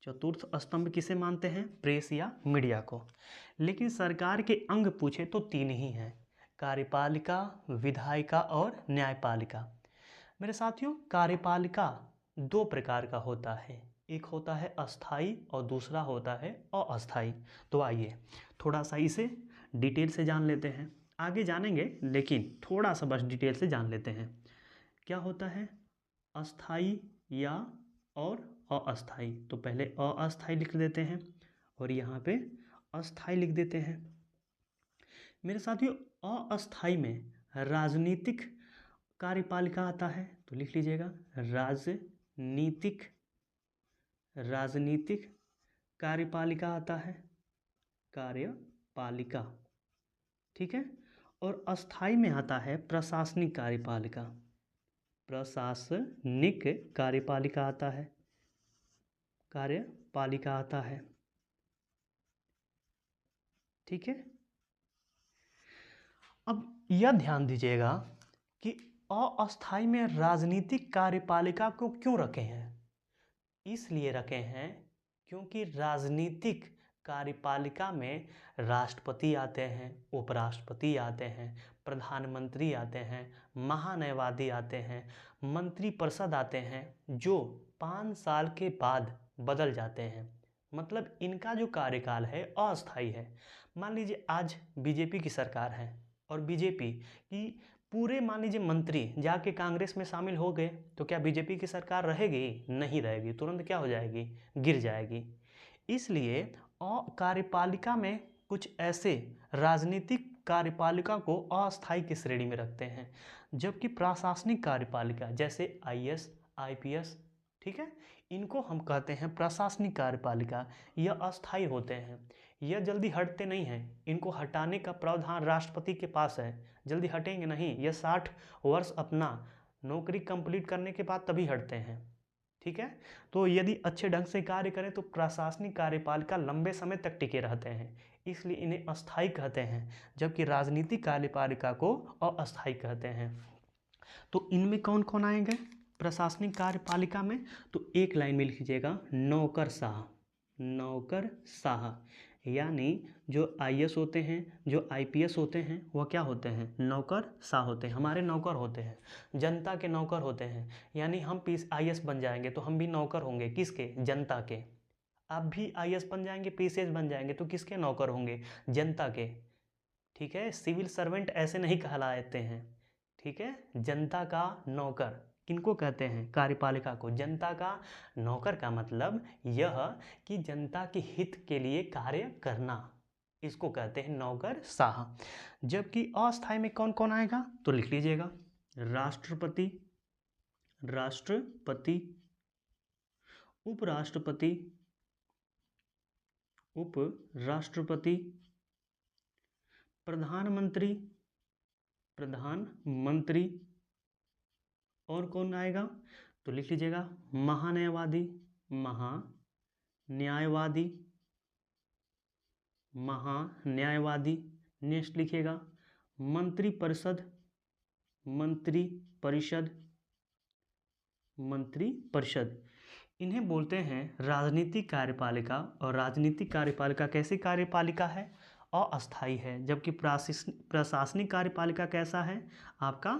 चतुर्थ स्तंभ किसे मानते हैं, प्रेस या मीडिया को। लेकिन सरकार के अंग पूछे तो 3 ही हैं, कार्यपालिका, विधायिका और न्यायपालिका। मेरे साथियों, कार्यपालिका 2 प्रकार का होता है, एक होता है अस्थाई और दूसरा होता है अस्थाई। तो आइए थोड़ा सा इसे डिटेल से जान लेते हैं। आगे जानेंगे लेकिन थोड़ा सा बस डिटेल से जान लेते हैं। क्या होता है अस्थाई या और अस्थाई। तो पहले अस्थाई लिख देते हैं और यहाँ पे अस्थाई लिख देते हैं। मेरे साथियों, अस्थाई में राजनीतिक कार्यपालिका आता है, तो लिख लीजिएगा राजनीतिक, राजनीतिक कार्यपालिका आता है, कार्यपालिका, ठीक है। और अस्थाई में आता है प्रशासनिक कार्यपालिका, प्रशासनिक कार्यपालिका आता है, कार्यपालिका आता है, ठीक है। अब यह ध्यान दीजिएगा कि अस्थाई में राजनीतिक कार्यपालिका को क्यों रखे हैं। इसलिए रखे हैं क्योंकि राजनीतिक कार्यपालिका में राष्ट्रपति आते हैं, उपराष्ट्रपति आते हैं, प्रधानमंत्री आते हैं, महान्यायवादी आते हैं, मंत्रिपरिषद आते हैं, जो 5 साल के बाद बदल जाते हैं। मतलब इनका जो कार्यकाल है अस्थायी है। मान लीजिए आज बीजेपी की सरकार है और बीजेपी की पूरे मान लीजिए मंत्री जाके कांग्रेस में शामिल हो गए, तो क्या बीजेपी की सरकार रहेगी? नहीं रहेगी, तुरंत क्या हो जाएगी, गिर जाएगी। इसलिए कार्यपालिका में कुछ ऐसे राजनीतिक कार्यपालिका को अस्थायी की श्रेणी में रखते हैं, जबकि प्रशासनिक कार्यपालिका जैसे आईएएस, आईपीएस, ठीक है, इनको हम कहते हैं प्रशासनिक कार्यपालिका। यह अस्थायी होते हैं, यह जल्दी हटते नहीं हैं, इनको हटाने का प्रावधान राष्ट्रपति के पास है, जल्दी हटेंगे नहीं। यह 60 वर्ष अपना नौकरी कंप्लीट करने के बाद तभी हटते हैं, ठीक है। तो यदि अच्छे ढंग से कार्य करें तो प्रशासनिक कार्यपालिका लंबे समय तक टिके रहते हैं, इसलिए इन्हें अस्थायी कहते हैं, जबकि राजनीतिक कार्यपालिका को अस्थायी कहते हैं। तो इनमें कौन कौन आएंगे प्रशासनिक कार्यपालिका में? तो एक लाइन में लिख लीजिएगा नौकरशाह। नौकरशाह यानी जो आईएएस होते हैं, जो आईपीएस होते हैं, वह क्या होते हैं, नौकरशाह होते हैं, हमारे नौकर होते हैं, जनता के नौकर होते हैं। यानी हम आईएएस बन जाएंगे तो हम भी नौकर होंगे, किसके, जनता के। आप भी आईएएस बन जाएंगे, पीसीएस बन जाएंगे तो किसके नौकर होंगे, जनता के, ठीक है। सिविल सर्वेंट ऐसे नहीं कहलाते हैं, ठीक है। जनता का नौकर किनको कहते हैं, कार्यपालिका को। जनता का नौकर का मतलब यह कि जनता के हित के लिए कार्य करना, इसको कहते हैं नौकरशाह। जबकि अस्थायी में कौन कौन आएगा, तो लिख लीजिएगा राष्ट्रपति, राष्ट्रपति, उपराष्ट्रपति, उपराष्ट्रपति, प्रधानमंत्री, प्रधानमंत्री, और कौन आएगा, तो लिख लीजिएगा महान्यायवादी, महान्यायवादी, महान्यायवादी। नेक्स्ट लिखिएगा मंत्रिपरिषद, मंत्रिपरिषद, मंत्रिपरिषद। इन्हें बोलते हैं राजनीतिक कार्यपालिका। और राजनीतिक कार्यपालिका कैसी कार्यपालिका है, अस्थायी है। जबकि प्रशासनिक कार्यपालिका कैसा है आपका,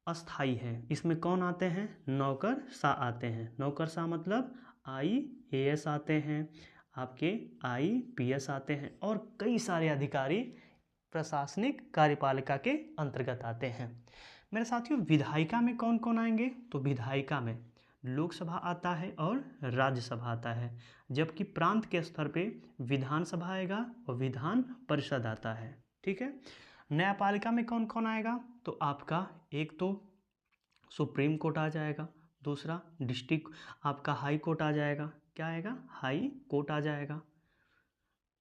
अस्थाई है। इसमें कौन आते हैं, नौकरशाह आते हैं। नौकरशाह मतलब आईएएस आते हैं, आपके IPS आते हैं और कई सारे अधिकारी प्रशासनिक कार्यपालिका के अंतर्गत आते हैं। मेरे साथियों, विधायिका में कौन कौन आएंगे? तो विधायिका में लोकसभा आता है और राज्यसभा आता है, जबकि प्रांत के स्तर पे विधानसभा आएगा और विधान परिषद आता है। ठीक है। न्यायपालिका में कौन कौन आएगा? तो आपका एक तो सुप्रीम कोर्ट आ जाएगा, दूसरा डिस्ट्रिक्ट आपका हाई कोर्ट आ जाएगा। क्या आएगा? हाई कोर्ट आ जाएगा।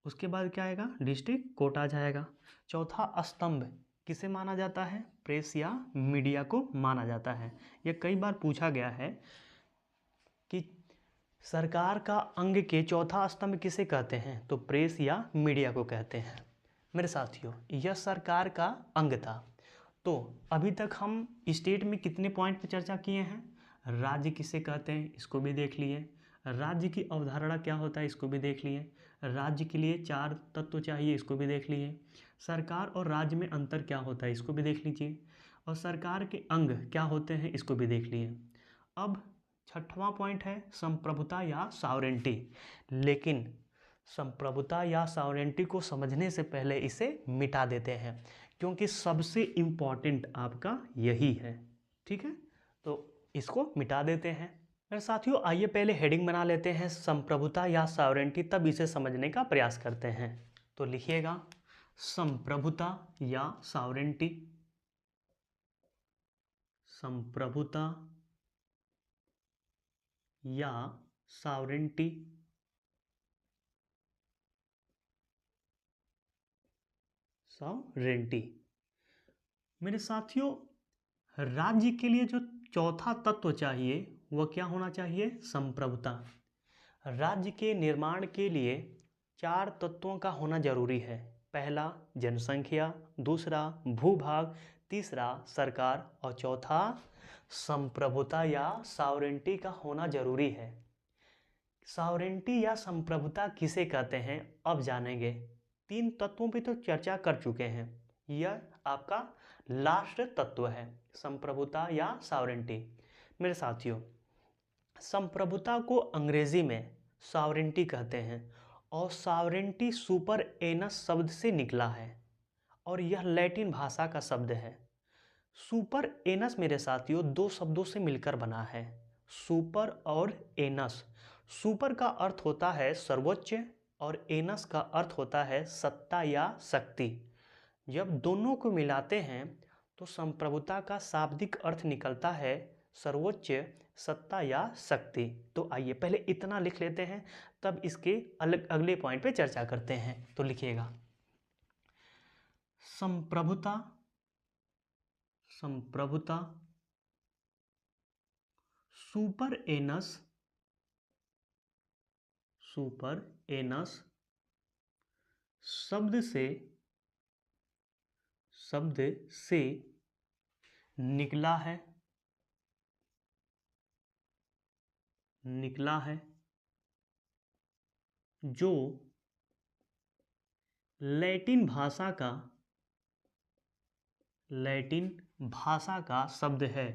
उसके बाद क्या आएगा? डिस्ट्रिक्ट कोर्ट आ जाएगा। चौथा स्तंभ किसे माना जाता है? प्रेस या मीडिया को माना जाता है। यह कई बार पूछा गया है कि सरकार का अंग के चौथा स्तंभ किसे कहते हैं? तो प्रेस या मीडिया को कहते हैं। मेरे साथियों, यह सरकार का अंग था। तो अभी तक हम स्टेट में कितने पॉइंट पर चर्चा किए हैं? राज्य किसे कहते हैं, इसको भी देख लिए। राज्य की अवधारणा क्या होता है, इसको भी देख लिए। राज्य के लिए 4 तत्व चाहिए, इसको भी देख लिए। सरकार और राज्य में अंतर क्या होता है, इसको भी देख लीजिए। और सरकार के अंग क्या होते हैं, इसको भी देख लिए। अब छठवां पॉइंट है संप्रभुता या सॉवरेंटी। लेकिन संप्रभुता या सॉवरेंटी को समझने से पहले इसे मिटा देते हैं, क्योंकि सबसे इम्पॉर्टेंट आपका यही है। ठीक है, तो इसको मिटा देते हैं। मेरे साथियों, आइए पहले हेडिंग बना लेते हैं संप्रभुता या सॉवरेंटी, तब इसे समझने का प्रयास करते हैं। तो लिखिएगा संप्रभुता या सॉवरेंटी। संप्रभुता या सॉवरेंटी। सॉवरेंटी। मेरे साथियों, राज्य के लिए जो चौथा तत्व चाहिए वह क्या होना चाहिए? संप्रभुता। राज्य के निर्माण के लिए 4 तत्वों का होना जरूरी है। पहला जनसंख्या, दूसरा भूभाग, तीसरा सरकार और चौथा संप्रभुता या सॉवरेंटी का होना जरूरी है। सॉवरेंटी या संप्रभुता किसे कहते हैं, अब जानेंगे। 3 तत्वों पे तो चर्चा कर चुके हैं। यह आपका लास्ट तत्व है, संप्रभुता या सॉवरेंटी। मेरे साथियों, संप्रभुता को अंग्रेजी में सॉवरेंटी कहते हैं और सॉवरेंटी सुपर एनस शब्द से निकला है और यह लैटिन भाषा का शब्द है। सुपर एनस मेरे साथियों 2 शब्दों से मिलकर बना है, सुपर और एनस। सुपर का अर्थ होता है सर्वोच्च और एनस का अर्थ होता है सत्ता या शक्ति। जब दोनों को मिलाते हैं तो संप्रभुता का शाब्दिक अर्थ निकलता है सर्वोच्च, सत्ता या शक्ति। तो आइए पहले इतना लिख लेते हैं, तब इसके अगले पॉइंट पे चर्चा करते हैं। तो लिखिएगा संप्रभुता। संप्रभुता सुपर एनस। सुपर एनस शब्द से निकला है। निकला है जो लैटिन भाषा का शब्द है।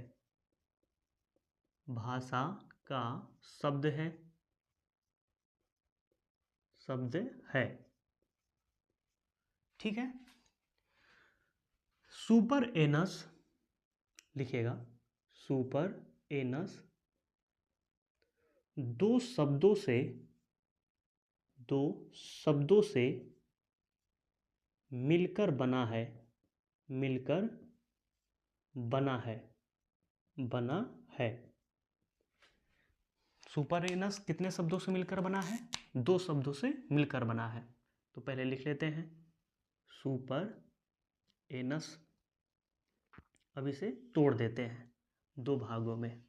भाषा का शब्द है। शब्द है। ठीक है। सुपर एनस लिखिएगा, सुपर एनस दो शब्दों से मिलकर बना है। मिलकर बना है। बना है। सुपर एनस कितने शब्दों से मिलकर बना है? 2 शब्दों से मिलकर बना है। तो पहले लिख लेते हैं सुपर एनस। अब इसे तोड़ देते हैं 2 भागों में।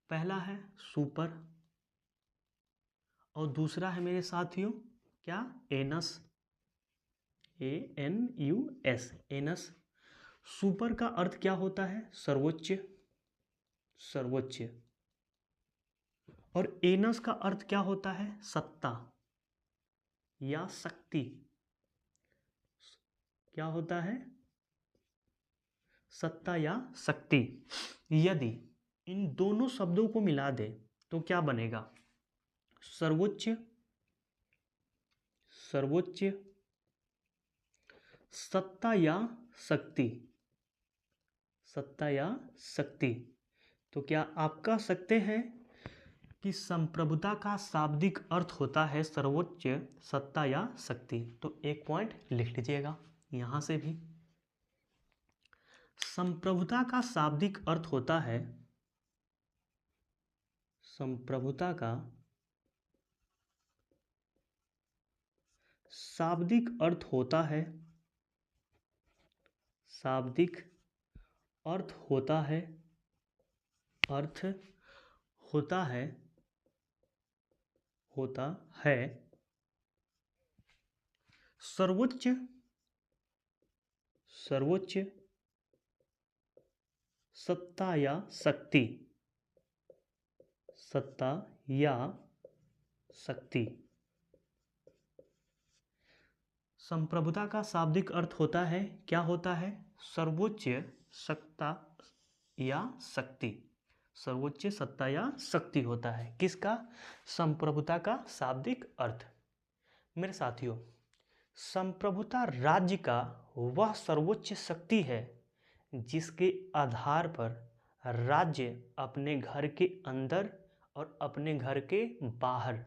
पहला है सुपर और दूसरा है मेरे साथियों क्या? एनस। ANUS, anus. सुपर का अर्थ क्या होता है? सर्वोच्च। सर्वोच्च। और एनस का अर्थ क्या होता है? सत्ता या शक्ति। क्या होता है? सत्ता या शक्ति। यदि इन दोनों शब्दों को मिला दे तो क्या बनेगा? सर्वोच्च सर्वोच्च सत्ता या शक्ति, सत्ता या शक्ति। तो क्या आप कह सकते हैं कि संप्रभुता का शाब्दिक अर्थ होता है सर्वोच्च सत्ता या शक्ति? तो एक पॉइंट लिख लीजिएगा यहां से भी। संप्रभुता का शाब्दिक अर्थ होता है, संप्रभुता का शाब्दिक अर्थ होता है, शाब्दिक अर्थ होता है, अर्थ होता है, होता है सर्वोच्च, सर्वोच्च सत्ता या शक्ति, सत्ता या शक्ति। संप्रभुता का शाब्दिक अर्थ होता है, क्या होता है? सर्वोच्च सत्ता या शक्ति, सर्वोच्च सत्ता या शक्ति होता है। किसका? संप्रभुता का शाब्दिक अर्थ। मेरे साथियों, संप्रभुता राज्य का वह सर्वोच्च शक्ति है जिसके आधार पर राज्य अपने घर के अंदर और अपने घर के बाहर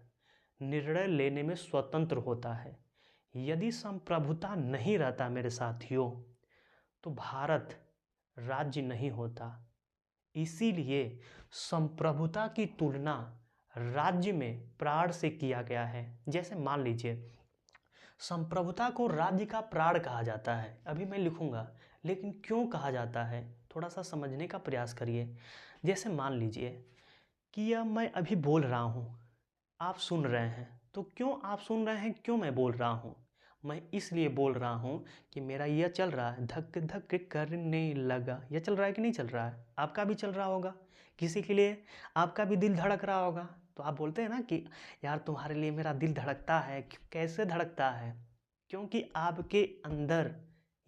निर्णय लेने में स्वतंत्र होता है। यदि संप्रभुता नहीं रहता मेरे साथियों, तो भारत राज्य नहीं होता। इसीलिए संप्रभुता की तुलना राज्य में प्राण से किया गया है। जैसे मान लीजिए, संप्रभुता को राज्य का प्राण कहा जाता है, अभी मैं लिखूंगा, लेकिन क्यों कहा जाता है थोड़ा सा समझने का प्रयास करिए। जैसे मान लीजिए कि यह मैं अभी बोल रहा हूँ, आप सुन रहे हैं, तो क्यों आप सुन रहे हैं, क्यों मैं बोल रहा हूँ? मैं इसलिए बोल रहा हूँ कि मेरा यह चल रहा है, धक धक करने लगा, यह चल रहा है कि नहीं चल रहा है? आपका भी चल रहा होगा, किसी के लिए आपका भी दिल धड़क रहा होगा। तो आप बोलते हैं ना कि यार तुम्हारे लिए मेरा दिल धड़कता है। कैसे धड़कता है? क्योंकि आपके अंदर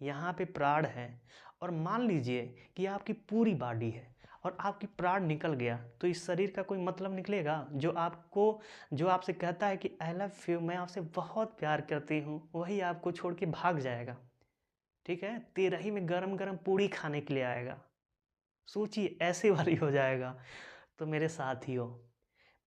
यहाँ पे प्राण है। और मान लीजिए कि आपकी पूरी बॉडी है और आपकी प्राण निकल गया, तो इस शरीर का कोई मतलब निकलेगा? जो आपसे कहता है कि आई लव यू, मैं आपसे बहुत प्यार करती हूँ, वही आपको छोड़ के भाग जाएगा। ठीक है, तेरही में गरम गरम पूड़ी खाने के लिए आएगा। सोचिए, ऐसे वाली हो जाएगा। तो मेरे साथियों,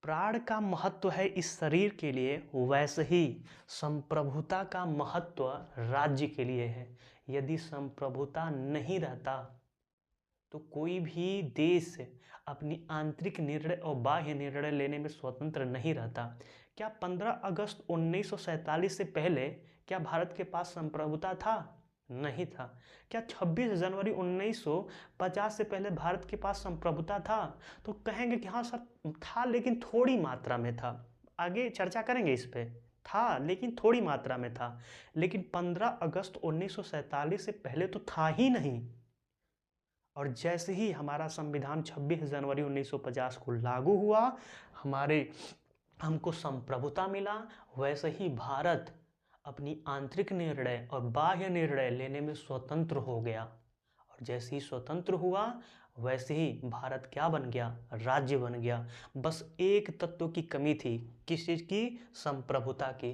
प्राण का महत्व है इस शरीर के लिए, वैसे ही संप्रभुता का महत्व राज्य के लिए है। यदि संप्रभुता नहीं रहता तो कोई भी देश अपनी आंतरिक निर्णय और बाह्य निर्णय लेने में स्वतंत्र नहीं रहता। क्या 15 अगस्त 1947 से पहले क्या भारत के पास संप्रभुता था? नहीं था। क्या 26 जनवरी 1950 से पहले भारत के पास संप्रभुता था? तो कहेंगे कि हाँ सर था, लेकिन थोड़ी मात्रा में था। आगे चर्चा करेंगे इस पे। था लेकिन थोड़ी मात्रा में था। लेकिन 15 अगस्त 1947 से पहले तो था ही नहीं। और जैसे ही हमारा संविधान 26 जनवरी 1950 को लागू हुआ, हमको संप्रभुता मिला, वैसे ही भारत अपनी आंतरिक निर्णय और बाह्य निर्णय लेने में स्वतंत्र हो गया। और जैसे ही स्वतंत्र हुआ, वैसे ही भारत क्या बन गया? राज्य बन गया। बस एक तत्व की कमी थी। किस चीज़ की? संप्रभुता की।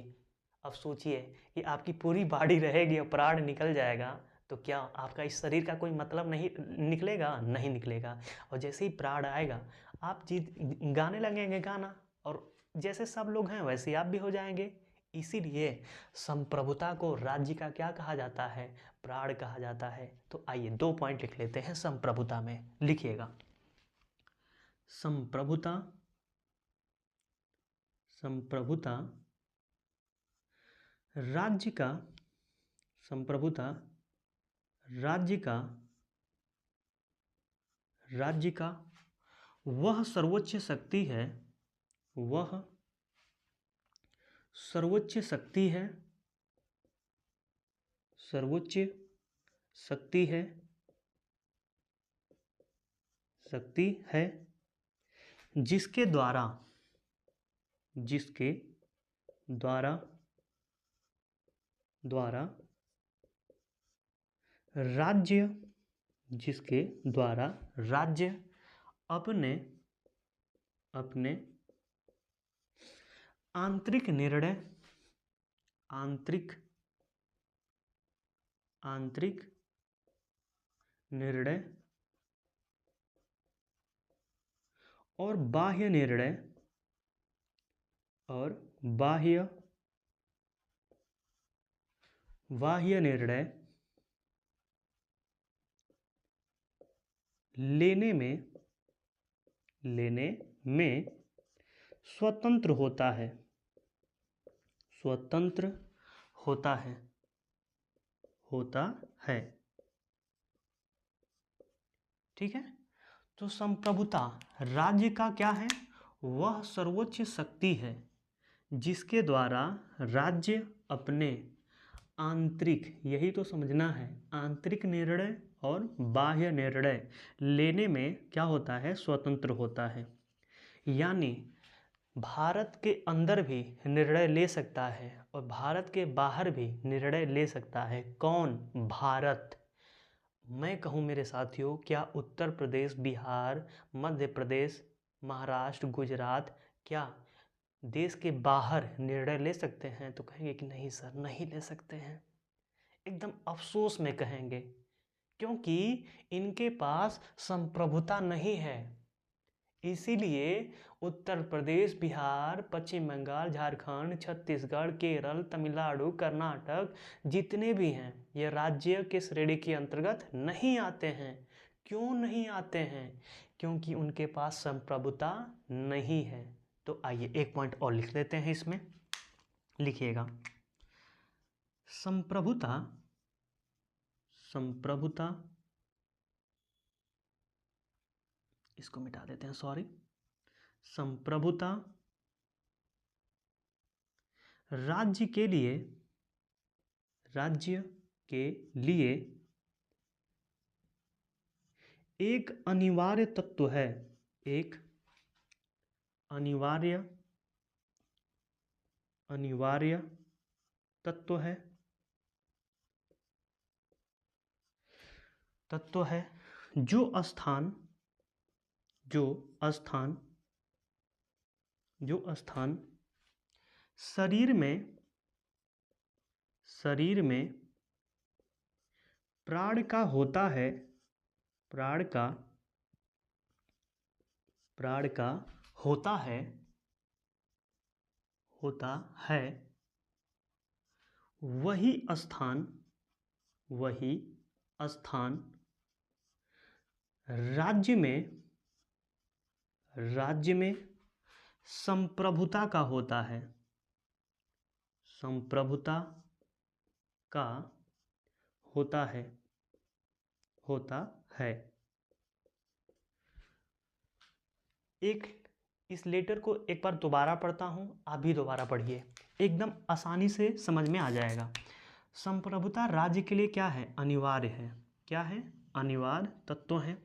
अब सोचिए कि आपकी पूरी बॉडी रहेगी और प्राण निकल जाएगा, तो क्या आपका इस शरीर का कोई मतलब नहीं निकलेगा? नहीं निकलेगा। और जैसे ही प्राण आएगा, आप गाने लगेंगे गाना, और जैसे सब लोग हैं वैसे ही आप भी हो जाएंगे। इसीलिए संप्रभुता को राज्य का क्या कहा जाता है? प्राण कहा जाता है। तो आइए 2 पॉइंट लिख लेते हैं संप्रभुता में, लिखिएगा। संप्रभुता, संप्रभुता राज्य का, संप्रभुता राज्य का वह सर्वोच्च शक्ति है, वह सर्वोच्च शक्ति है, सर्वोच्च शक्ति है, शक्ति है जिसके द्वारा, जिसके द्वारा राज्य, जिसके द्वारा राज्य अपने आंतरिक निर्णय, आंतरिक निर्णय और बाह्य निर्णय लेने में स्वतंत्र होता है। ठीक है। तो संप्रभुता राज्य का क्या है? वह सर्वोच्च शक्ति है जिसके द्वारा राज्य अपने आंतरिक, यही तो समझना है, आंतरिक निर्णय और बाह्य निर्णय लेने में क्या होता है? स्वतंत्र होता है। यानी भारत के अंदर भी निर्णय ले सकता है और भारत के बाहर भी निर्णय ले सकता है। कौन? भारत। मैं कहूँ मेरे साथियों, क्या उत्तर प्रदेश, बिहार, मध्य प्रदेश, महाराष्ट्र, गुजरात क्या देश के बाहर निर्णय ले सकते हैं? तो कहेंगे कि नहीं सर, नहीं ले सकते हैं। एकदम अफसोस में कहेंगे, क्योंकि इनके पास संप्रभुता नहीं है। इसीलिए उत्तर प्रदेश, बिहार, पश्चिम बंगाल, झारखंड, छत्तीसगढ़, केरल, तमिलनाडु, कर्नाटक जितने भी हैं, ये राज्य के श्रेणी के अंतर्गत नहीं आते हैं। क्यों नहीं आते हैं? क्योंकि उनके पास संप्रभुता नहीं है। तो आइए एक पॉइंट और लिख लेते हैं इसमें। लिखिएगा, संप्रभुता इसको मिटा देते हैं, सॉरी। संप्रभुता राज्य के लिए एक अनिवार्य तत्व है। एक अनिवार्य तत्व है जो स्थान शरीर में प्राण का होता है, वही स्थान राज्य में संप्रभुता का होता है। एक इस लेटर को एक बार दोबारा पढ़ता हूं, आप भी दोबारा पढ़िए, एकदम आसानी से समझ में आ जाएगा। संप्रभुता राज्य के लिए क्या है? अनिवार्य है। क्या है? अनिवार्य तत्व है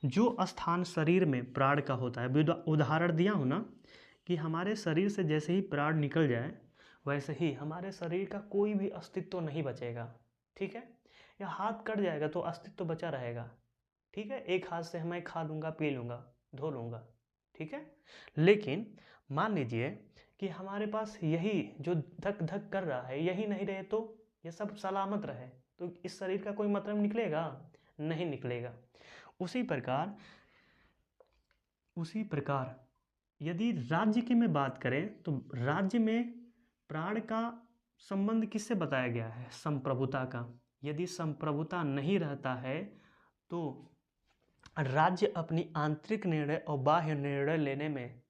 जो स्थान शरीर में प्राण का होता है। उदाहरण दिया हूं ना कि हमारे शरीर से जैसे ही प्राण निकल जाए, वैसे ही हमारे शरीर का कोई भी अस्तित्व नहीं बचेगा। ठीक है। या हाथ कट जाएगा तो अस्तित्व बचा रहेगा। ठीक है। एक हाथ से मैं खा लूँगा, पी लूँगा, धो लूँगा। ठीक है। लेकिन मान लीजिए कि हमारे पास यही जो धक धक कर रहा है, यही नहीं रहे तो ये सब सलामत रहे, तो इस शरीर का कोई मतलब निकलेगा? नहीं निकलेगा। उसी प्रकार यदि राज्य की मैं बात करें तो राज्य में प्राण का संबंध किससे बताया गया है? संप्रभुता का। यदि संप्रभुता नहीं रहता है तो राज्य अपनी आंतरिक निर्णय और बाह्य निर्णय लेने में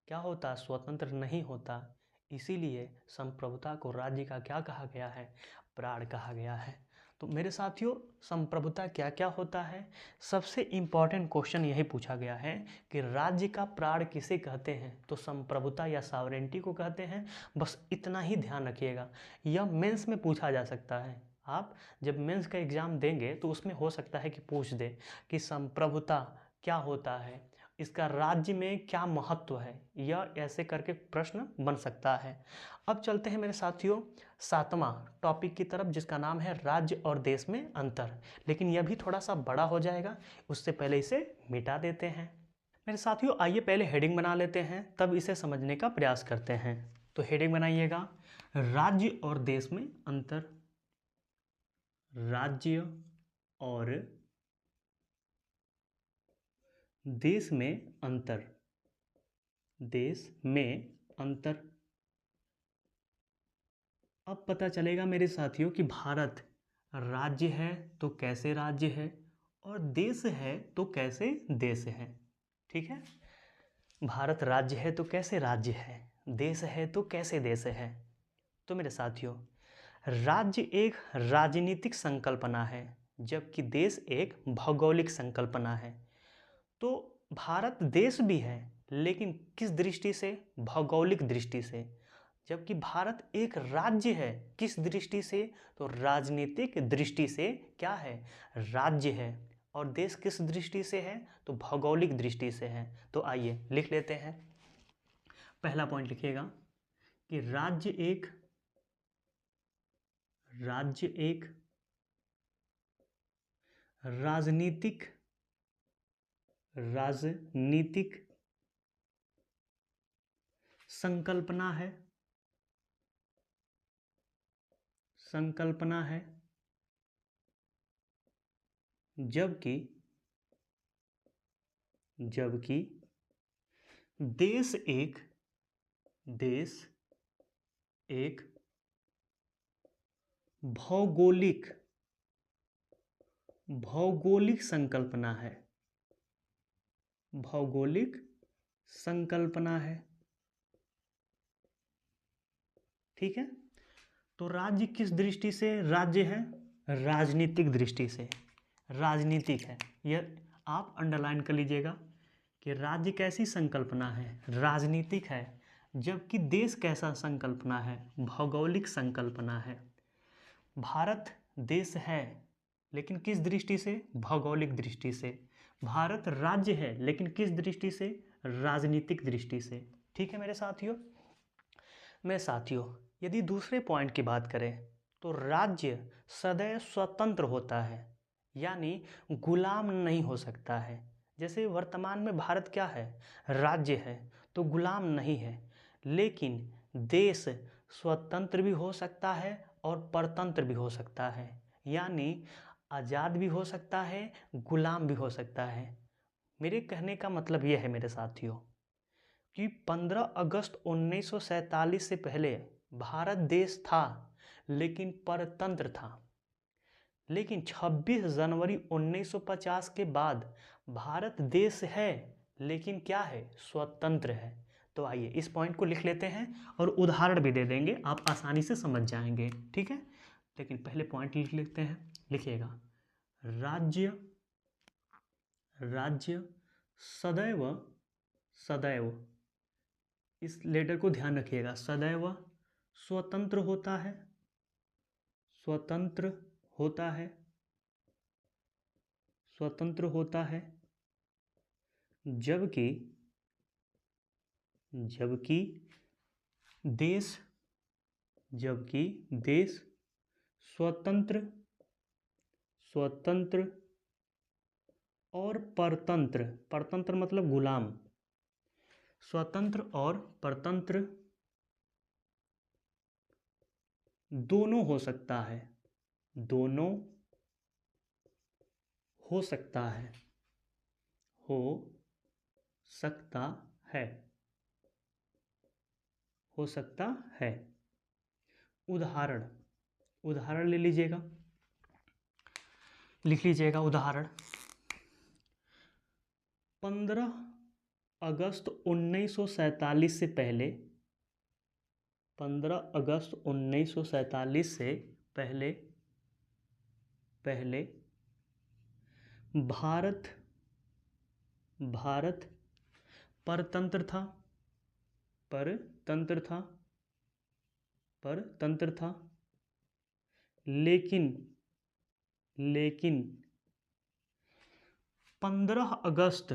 क्या होता? स्वतंत्र नहीं होता। इसीलिए संप्रभुता को राज्य का क्या कहा गया है? प्राण कहा गया है। तो मेरे साथियों, संप्रभुता क्या क्या होता है? सबसे इम्पॉर्टेंट क्वेश्चन यही पूछा गया है कि राज्य का प्राण किसे कहते हैं? तो संप्रभुता या सॉवरेंटी को कहते हैं। बस इतना ही ध्यान रखिएगा। यह मेंस में पूछा जा सकता है। आप जब मेंस का एग्ज़ाम देंगे तो उसमें हो सकता है कि पूछ दे कि संप्रभुता क्या होता है, इसका राज्य में क्या महत्व है, या ऐसे करके प्रश्न बन सकता है। अब चलते हैं मेरे साथियों 7वां टॉपिक की तरफ, जिसका नाम है राज्य और देश में अंतर। लेकिन यह भी थोड़ा सा बड़ा हो जाएगा, उससे पहले इसे मिटा देते हैं। मेरे साथियों आइए पहले हेडिंग बना लेते हैं, तब इसे समझने का प्रयास करते हैं। तो हेडिंग बनाइएगा, राज्य और देश में अंतर, राज्य और देश में अंतर, देश में अंतर। अब पता चलेगा मेरे साथियों कि भारत राज्य है तो कैसे राज्य है, और देश है तो कैसे देश है। ठीक है, भारत राज्य है तो कैसे राज्य है, देश है तो कैसे देश है। तो मेरे साथियों, राज्य एक राजनीतिक संकल्पना है, जबकि देश एक भौगोलिक संकल्पना है। तो भारत देश भी है, लेकिन किस दृष्टि से, भौगोलिक दृष्टि से। जबकि भारत एक राज्य है, किस दृष्टि से, तो राजनीतिक दृष्टि से क्या है, राज्य है। और देश किस दृष्टि से है, तो भौगोलिक दृष्टि से है। तो आइए लिख लेते हैं। पहला पॉइंट लिखिएगा कि राज्य एक राजनीतिक संकल्पना है, जबकि देश एक भौगोलिक संकल्पना है, ठीक है। तो राज्य किस दृष्टि से राज्य है, राजनीतिक दृष्टि से, राजनीतिक है। यह आप अंडरलाइन कर लीजिएगा कि राज्य कैसी संकल्पना है, राजनीतिक है। जबकि देश कैसा संकल्पना है, भौगोलिक संकल्पना है। भारत देश है, लेकिन किस दृष्टि से, भौगोलिक दृष्टि से। भारत राज्य है, लेकिन किस दृष्टि से, राजनीतिक दृष्टि से। ठीक है मेरे साथियों, यदि दूसरे पॉइंट की बात करें तो राज्य सदैव स्वतंत्र होता है, यानी गुलाम नहीं हो सकता है। जैसे वर्तमान में भारत क्या है, राज्य है, तो गुलाम नहीं है। लेकिन देश स्वतंत्र भी हो सकता है और परतंत्र भी हो सकता है, यानी आज़ाद भी हो सकता है, गुलाम भी हो सकता है। मेरे कहने का मतलब यह है मेरे साथियों कि 15 अगस्त 1947 से पहले भारत देश था, लेकिन परतंत्र था। लेकिन 26 जनवरी 1950 के बाद भारत देश है, लेकिन क्या है, स्वतंत्र है। तो आइए इस पॉइंट को लिख लेते हैं और उदाहरण भी दे देंगे, आप आसानी से समझ जाएंगे। ठीक है, लेकिन पहले पॉइंट लिख लेते हैं। लिखिएगा, राज्य सदैव, इस लेटर को ध्यान रखिएगा, सदैव स्वतंत्र होता है, स्वतंत्र होता है। जबकि देश स्वतंत्र और परतंत्र मतलब गुलाम, स्वतंत्र और परतंत्र दोनों हो सकता है, हो सकता है। उदाहरण ले लीजिएगा, लिख लीजिएगा उदाहरण। 15 अगस्त 1947 से पहले, 15 अगस्त 1947 से पहले भारत परतंत्र था। लेकिन 15 अगस्त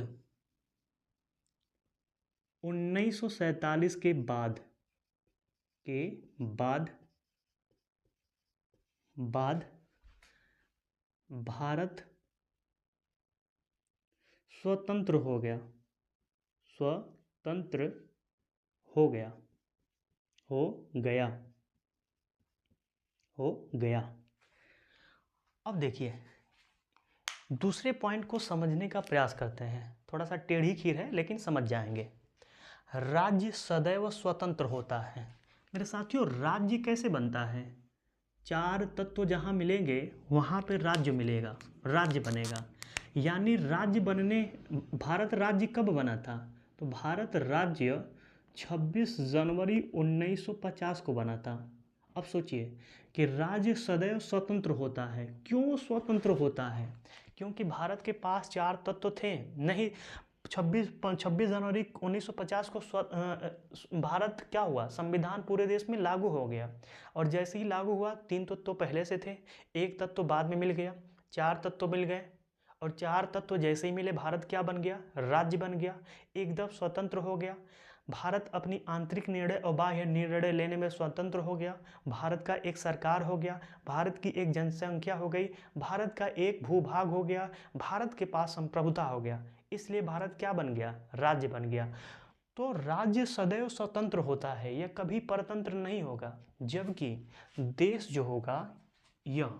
1947 के बाद भारत स्वतंत्र हो गया, हो गया। हो गया। अब देखिए दूसरे पॉइंट को समझने का प्रयास करते हैं। थोड़ा सा टेढ़ी खीर है लेकिन समझ जाएंगे। राज्य सदैव स्वतंत्र होता है। मेरे साथियों राज्य कैसे बनता है? चार तत्व जहाँ मिलेंगे वहाँ पे राज्य मिलेगा, राज्य बनेगा। यानी राज्य बनने, भारत राज्य कब बना था? तो भारत राज्य 26 जनवरी 1950 को बना था। अब सोचिए कि राज्य सदैव स्वतंत्र होता है। क्यों स्वतंत्र होता है? क्योंकि भारत के पास चार तत्व थे नहीं। 26 जनवरी 1950 को भारत क्या हुआ, संविधान पूरे देश में लागू हो गया। और जैसे ही लागू हुआ तीन तत्व तो पहले से थे, एक तत्व तो बाद में मिल गया, चार तत्व तो मिल गए। और चार तत्व जैसे ही मिले भारत क्या बन गया? राज्य बन गया, एकदम स्वतंत्र हो गया। भारत अपनी आंतरिक निर्णय और बाह्य निर्णय लेने में स्वतंत्र हो गया। भारत का एक सरकार हो गया, भारत की एक जनसंख्या हो गई, भारत का एक भूभाग हो गया, भारत के पास संप्रभुता हो गया। इसलिए भारत क्या बन गया? राज्य बन गया। तो राज्य सदैव स्वतंत्र होता है, यह कभी परतंत्र नहीं होगा। जबकि देश जो होगा यह,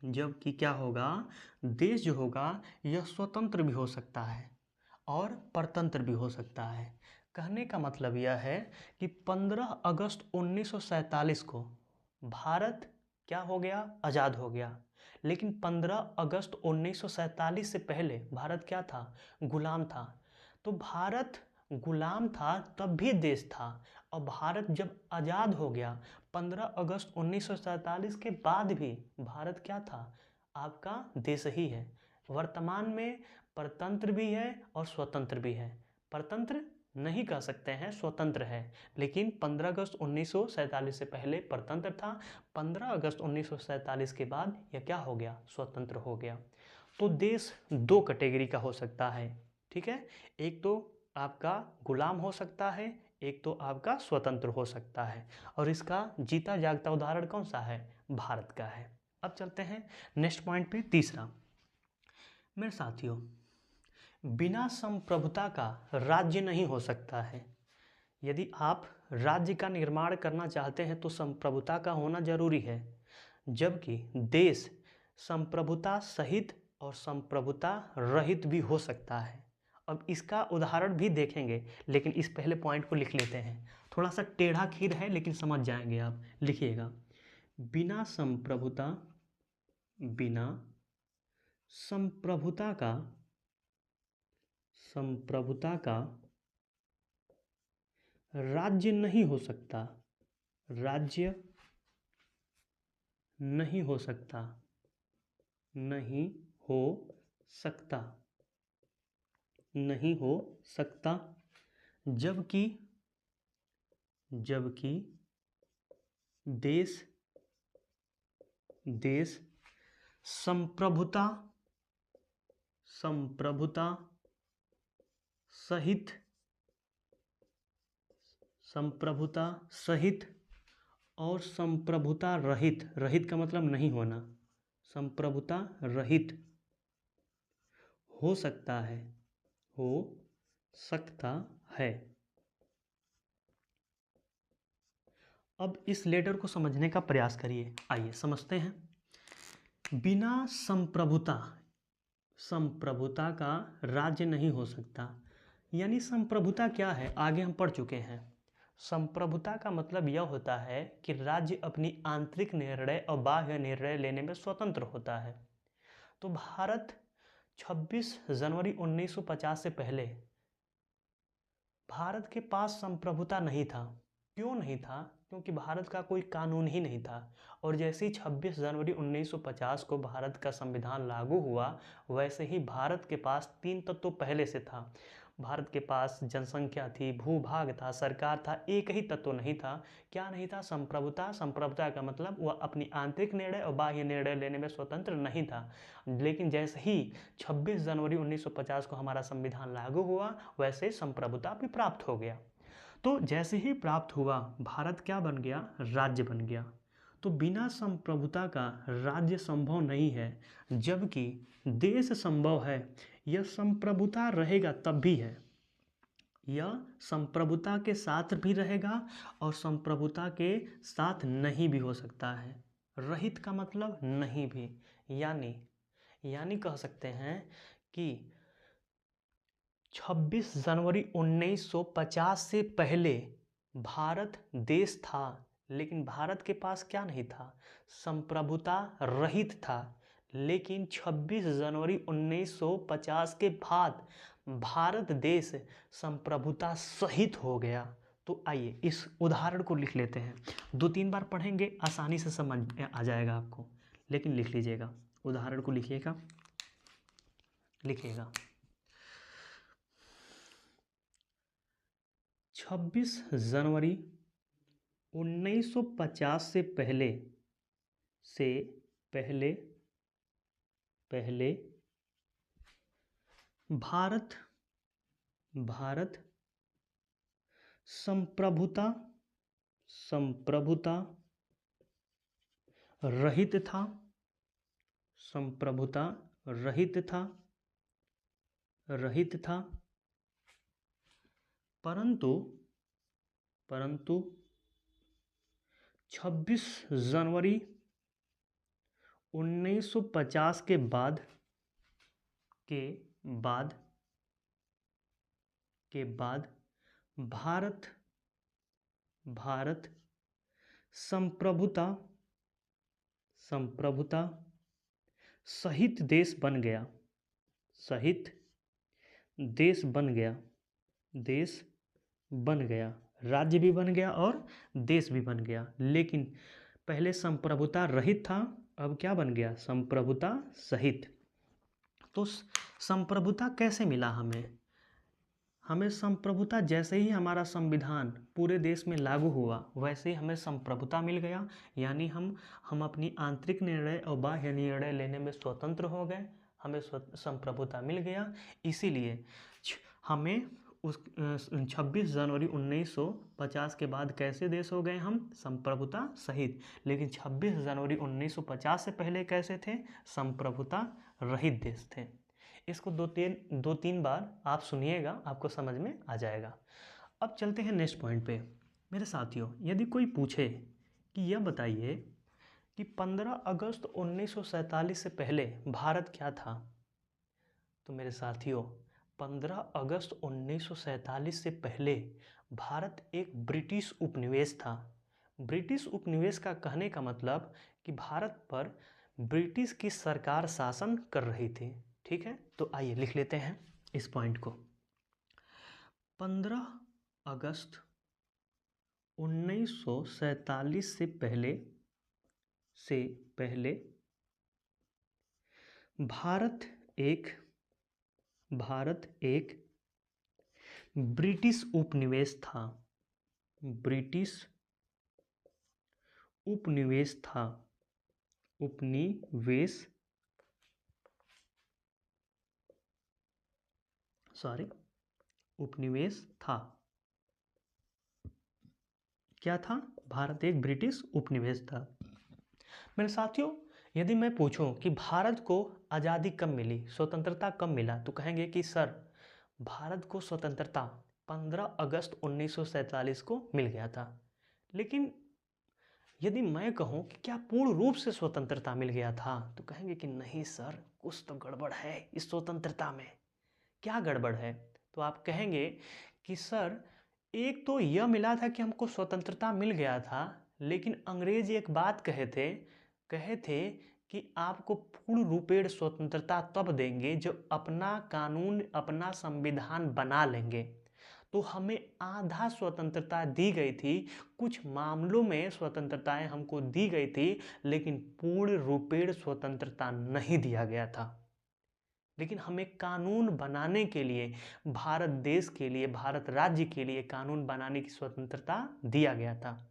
जबकि क्या होगा, देश जो होगा यह स्वतंत्र भी हो सकता है और परतंत्र भी हो सकता है। कहने का मतलब यह है कि 15 अगस्त 1947 को भारत क्या हो गया? आज़ाद हो गया। लेकिन 15 अगस्त 1947 से पहले भारत क्या था? गुलाम था। तो भारत गुलाम था तब भी देश था, और भारत जब आज़ाद हो गया 15 अगस्त 1947 के बाद भी भारत क्या था? आपका देश ही है। वर्तमान में परतंत्र भी है और स्वतंत्र भी है। परतंत्र नहीं कह सकते हैं, स्वतंत्र है। लेकिन 15 अगस्त 1947 से पहले परतंत्र था, 15 अगस्त 1947 के बाद यह क्या हो गया? स्वतंत्र हो गया। तो देश दो कैटेगरी का हो सकता है, ठीक है। एक तो आपका गुलाम हो सकता है, एक तो आपका स्वतंत्र हो सकता है। और इसका जीता जागता उदाहरण कौन सा है? भारत का है। अब चलते हैं नेक्स्ट पॉइंट पे, तीसरा। मेरे साथियों बिना संप्रभुता का राज्य नहीं हो सकता है। यदि आप राज्य का निर्माण करना चाहते हैं तो संप्रभुता का होना जरूरी है। जबकि देश संप्रभुता सहित और संप्रभुता रहित भी हो सकता है। अब इसका उदाहरण भी देखेंगे, लेकिन इस पहले पॉइंट को लिख लेते हैं। थोड़ा सा टेढ़ा खीर है लेकिन समझ जाएंगे आप। लिखिएगा, बिना संप्रभुता, बिना संप्रभुता का, संप्रभुता का राज्य नहीं हो सकता, राज्य नहीं हो सकता, नहीं हो सकता, नहीं हो सकता। जबकि, जबकि देश, देश संप्रभुता, संप्रभुता सहित, संप्रभुता सहित और संप्रभुता रहित, रहित का मतलब नहीं होना, संप्रभुता रहित हो सकता है, हो सकता है। अब इस लेटर को समझने का प्रयास करिए। आइए समझते हैं। बिना संप्रभुता, संप्रभुता का राज्य नहीं हो सकता। यानी संप्रभुता क्या है, आगे हम पढ़ चुके हैं। संप्रभुता का मतलब यह होता है कि राज्य अपनी आंतरिक निर्णय और बाह्य निर्णय लेने में स्वतंत्र होता है। तो भारत 26 जनवरी 1950 से पहले भारत के पास संप्रभुता नहीं था। क्यों नहीं था? क्योंकि भारत का कोई कानून ही नहीं था। और जैसे ही 26 जनवरी 1950 को भारत का संविधान लागू हुआ, वैसे ही भारत के पास तीन तत्व तो पहले से था। भारत के पास जनसंख्या थी, भूभाग था, सरकार था, एक ही तत्व नहीं था। क्या नहीं था? संप्रभुता। संप्रभुता का मतलब वह अपनी आंतरिक निर्णय और बाह्य निर्णय लेने में स्वतंत्र नहीं था। लेकिन जैसे ही 26 जनवरी 1950 को हमारा संविधान लागू हुआ, वैसे संप्रभुता भी प्राप्त हो गया। तो जैसे ही प्राप्त हुआ भारत क्या बन गया? राज्य बन गया। तो बिना संप्रभुता का राज्य संभव नहीं है, जबकि देश संभव है। यह संप्रभुता रहेगा तब भी है, यह संप्रभुता के साथ भी रहेगा और संप्रभुता के साथ नहीं भी हो सकता है। रहित का मतलब नहीं भी, यानी कह सकते हैं कि 26 जनवरी 1950 से पहले भारत देश था, लेकिन भारत के पास क्या नहीं था, संप्रभुता रहित था। लेकिन 26 जनवरी 1950 के बाद भारत देश संप्रभुता सहित हो गया। तो आइए इस उदाहरण को लिख लेते हैं, 2-3 बार पढ़ेंगे आसानी से समझ में आ जाएगा आपको, लेकिन लिख लीजिएगा, उदाहरण को लिखिएगा। 26 जनवरी 1950 से पहले भारत संप्रभुता रहित था, परंतु 26 जनवरी 1950 के बाद भारत संप्रभुता सहित देश बन गया, राज्य भी बन गया और देश भी बन गया। लेकिन पहले संप्रभुता रहित था, अब क्या बन गया, संप्रभुता सहित। तो संप्रभुता कैसे मिला हमें संप्रभुता जैसे ही हमारा संविधान पूरे देश में लागू हुआ वैसे ही हमें संप्रभुता मिल गया, यानी हम अपनी आंतरिक निर्णय और बाह्य निर्णय लेने में स्वतंत्र हो गए, हमें संप्रभुता मिल गया। इसीलिए हमें उस 26 जनवरी 1950 के बाद कैसे देश हो गए हम, संप्रभुता सहित। लेकिन 26 जनवरी 1950 से पहले कैसे थे, संप्रभुता रहित देश थे। इसको 2-3 बार आप सुनिएगा, आपको समझ में आ जाएगा। अब चलते हैं नेक्स्ट पॉइंट पे। मेरे साथियों, यदि कोई पूछे कि यह बताइए कि 15 अगस्त 1947 से पहले भारत क्या था, तो मेरे साथियों 15 अगस्त 1947 से पहले भारत एक ब्रिटिश उपनिवेश था। ब्रिटिश उपनिवेश का कहने का मतलब कि भारत पर ब्रिटिश की सरकार शासन कर रही थी। ठीक है, तो आइए लिख लेते हैं इस पॉइंट को। 15 अगस्त 1947 से पहले भारत एक ब्रिटिश उपनिवेश था। उपनिवेश था। क्या था, भारत एक ब्रिटिश उपनिवेश था। मेरे साथियों, यदि मैं पूछूं कि भारत को आज़ादी कब मिली, स्वतंत्रता कब मिला, तो कहेंगे कि सर भारत को स्वतंत्रता 15 अगस्त 1947 को मिल गया था। लेकिन यदि मैं कहूं कि क्या पूर्ण रूप से स्वतंत्रता मिल गया था, तो कहेंगे कि नहीं सर, कुछ तो गड़बड़ है इस स्वतंत्रता में। क्या गड़बड़ है, तो आप कहेंगे कि सर एक तो यह मिला था कि हमको स्वतंत्रता मिल गया था, लेकिन अंग्रेज एक बात कहे थे कि आपको पूर्ण रूपेण स्वतंत्रता तब देंगे जब अपना कानून, अपना संविधान बना लेंगे। तो हमें आधा स्वतंत्रता दी गई थी, कुछ मामलों में स्वतंत्रताएं हमको दी गई थी, लेकिन पूर्ण रूपेण स्वतंत्रता नहीं दिया गया था। लेकिन हमें कानून बनाने के लिए, भारत देश के लिए, भारत राज्य के लिए कानून बनाने की स्वतंत्रता दिया गया था।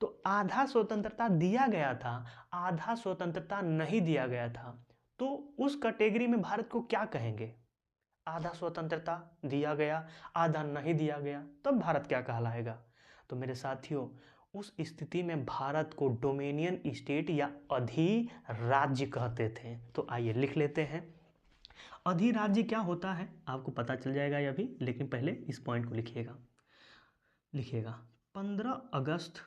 तो आधा स्वतंत्रता दिया गया था, आधा स्वतंत्रता नहीं दिया गया था। तो उस कैटेगरी में भारत को क्या कहेंगे, आधा स्वतंत्रता दिया गया, आधा नहीं दिया गया, तब भारत क्या कहलाएगा। तो मेरे साथियों, उस स्थिति में भारत को डोमिनियन स्टेट या अधिराज्य कहते थे। तो आइए लिख लेते हैं, अधिराज्य क्या होता है आपको पता चल जाएगा यह भी, लेकिन पहले इस पॉइंट को लिखिएगा। 15 अगस्त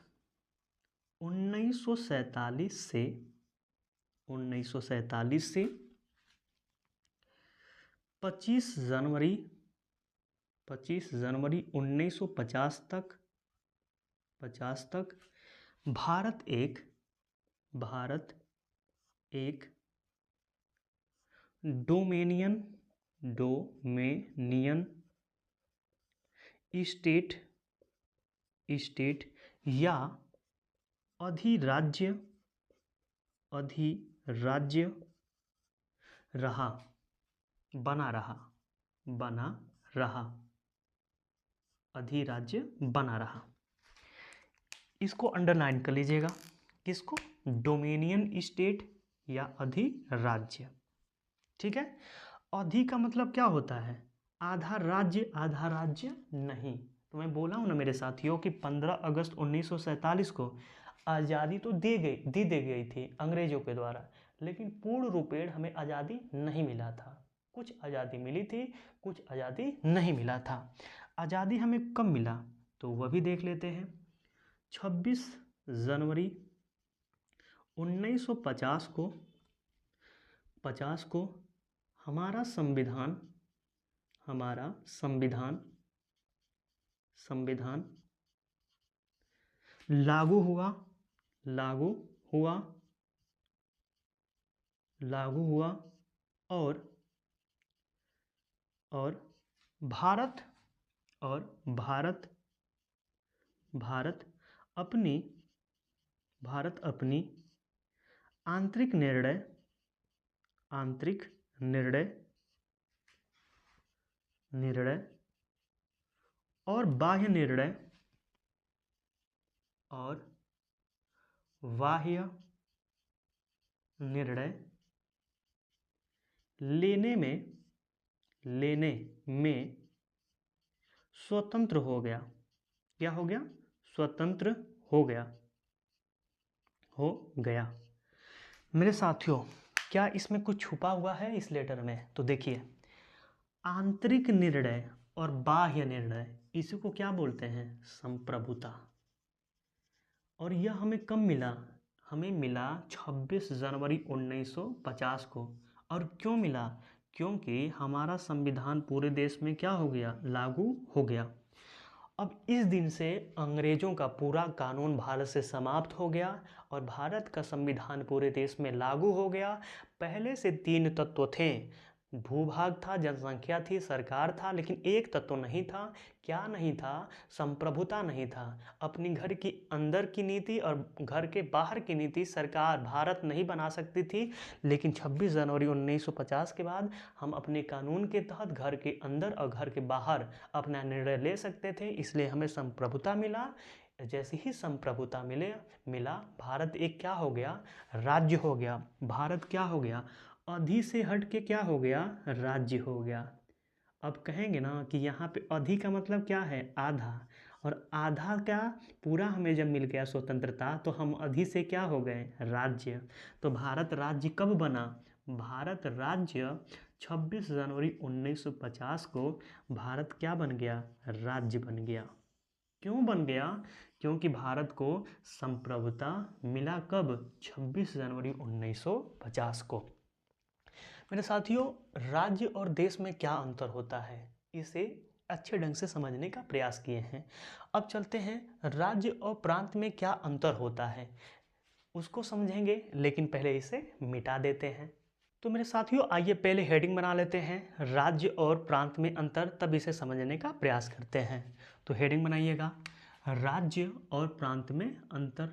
1947 से 25 जनवरी 1950 तक भारत एक डोमेनियन स्टेट या अधिराज्य बना रहा। इसको अंडरलाइन कर लीजिएगा। किसको? डोमेनियन स्टेट या अधिराज्य। ठीक है। अधि का मतलब क्या होता है? आधा राज्य नहीं। तो मैं बोला हूं ना मेरे साथियों कि 15 अगस्त 1947 को आज़ादी तो दी गई थी अंग्रेजों के द्वारा, लेकिन पूर्ण रूपेण हमें आज़ादी नहीं मिला था। कुछ आज़ादी मिली थी, कुछ आज़ादी नहीं मिला था। आज़ादी हमें कब मिला तो वह भी देख लेते हैं। 26 जनवरी 1950 को हमारा संविधान लागू हुआ और भारत अपनी आंतरिक निर्णय और बाह्य निर्णय लेने में स्वतंत्र हो गया। क्या हो गया? स्वतंत्र हो गया। मेरे साथियों, क्या इसमें कुछ छुपा हुआ है इस लेटर में? तो देखिए, आंतरिक निर्णय और बाह्य निर्णय, इसी को क्या बोलते हैं? संप्रभुता। और यह हमें कब मिला? हमें मिला 26 जनवरी 1950 को। और क्यों मिला? क्योंकि हमारा संविधान पूरे देश में क्या हो गया? लागू हो गया। अब इस दिन से अंग्रेजों का पूरा कानून भारत से समाप्त हो गया और भारत का संविधान पूरे देश में लागू हो गया। पहले से 3 तत्व थे। भूभाग था, जनसंख्या थी, सरकार था, लेकिन एक तत्व नहीं था। क्या नहीं था? संप्रभुता नहीं था। अपनी घर की अंदर की नीति और घर के बाहर की नीति सरकार भारत नहीं बना सकती थी। लेकिन 26 जनवरी 1950 के बाद हम अपने कानून के तहत घर के अंदर और घर के बाहर अपना निर्णय ले सकते थे, इसलिए हमें संप्रभुता मिला। जैसे ही संप्रभुता मिला, भारत एक क्या हो गया? राज्य हो गया। भारत क्या हो गया? अधि से हट के क्या हो गया? राज्य हो गया। अब कहेंगे ना कि यहाँ पे अधि का मतलब क्या है? आधा। और आधा क्या? पूरा हमें जब मिल गया स्वतंत्रता तो हम अधि से क्या हो गए? राज्य। तो भारत राज्य कब बना? भारत राज्य 26 जनवरी 1950 को भारत क्या बन गया? राज्य बन गया। क्यों बन गया? क्योंकि भारत को संप्रभुता मिला कब? 26 जनवरी 1950 को। मेरे साथियों, राज्य और देश में क्या अंतर होता है, इसे अच्छे ढंग से समझने का प्रयास किए हैं। अब चलते हैं राज्य और प्रांत में क्या अंतर होता है, उसको समझेंगे, लेकिन पहले इसे मिटा देते हैं। तो मेरे साथियों, आइए पहले हेडिंग बना लेते हैं, राज्य और प्रांत में अंतर, तब इसे समझने का प्रयास करते हैं। तो हेडिंग बनाइएगा, राज्य और प्रांत में अंतर।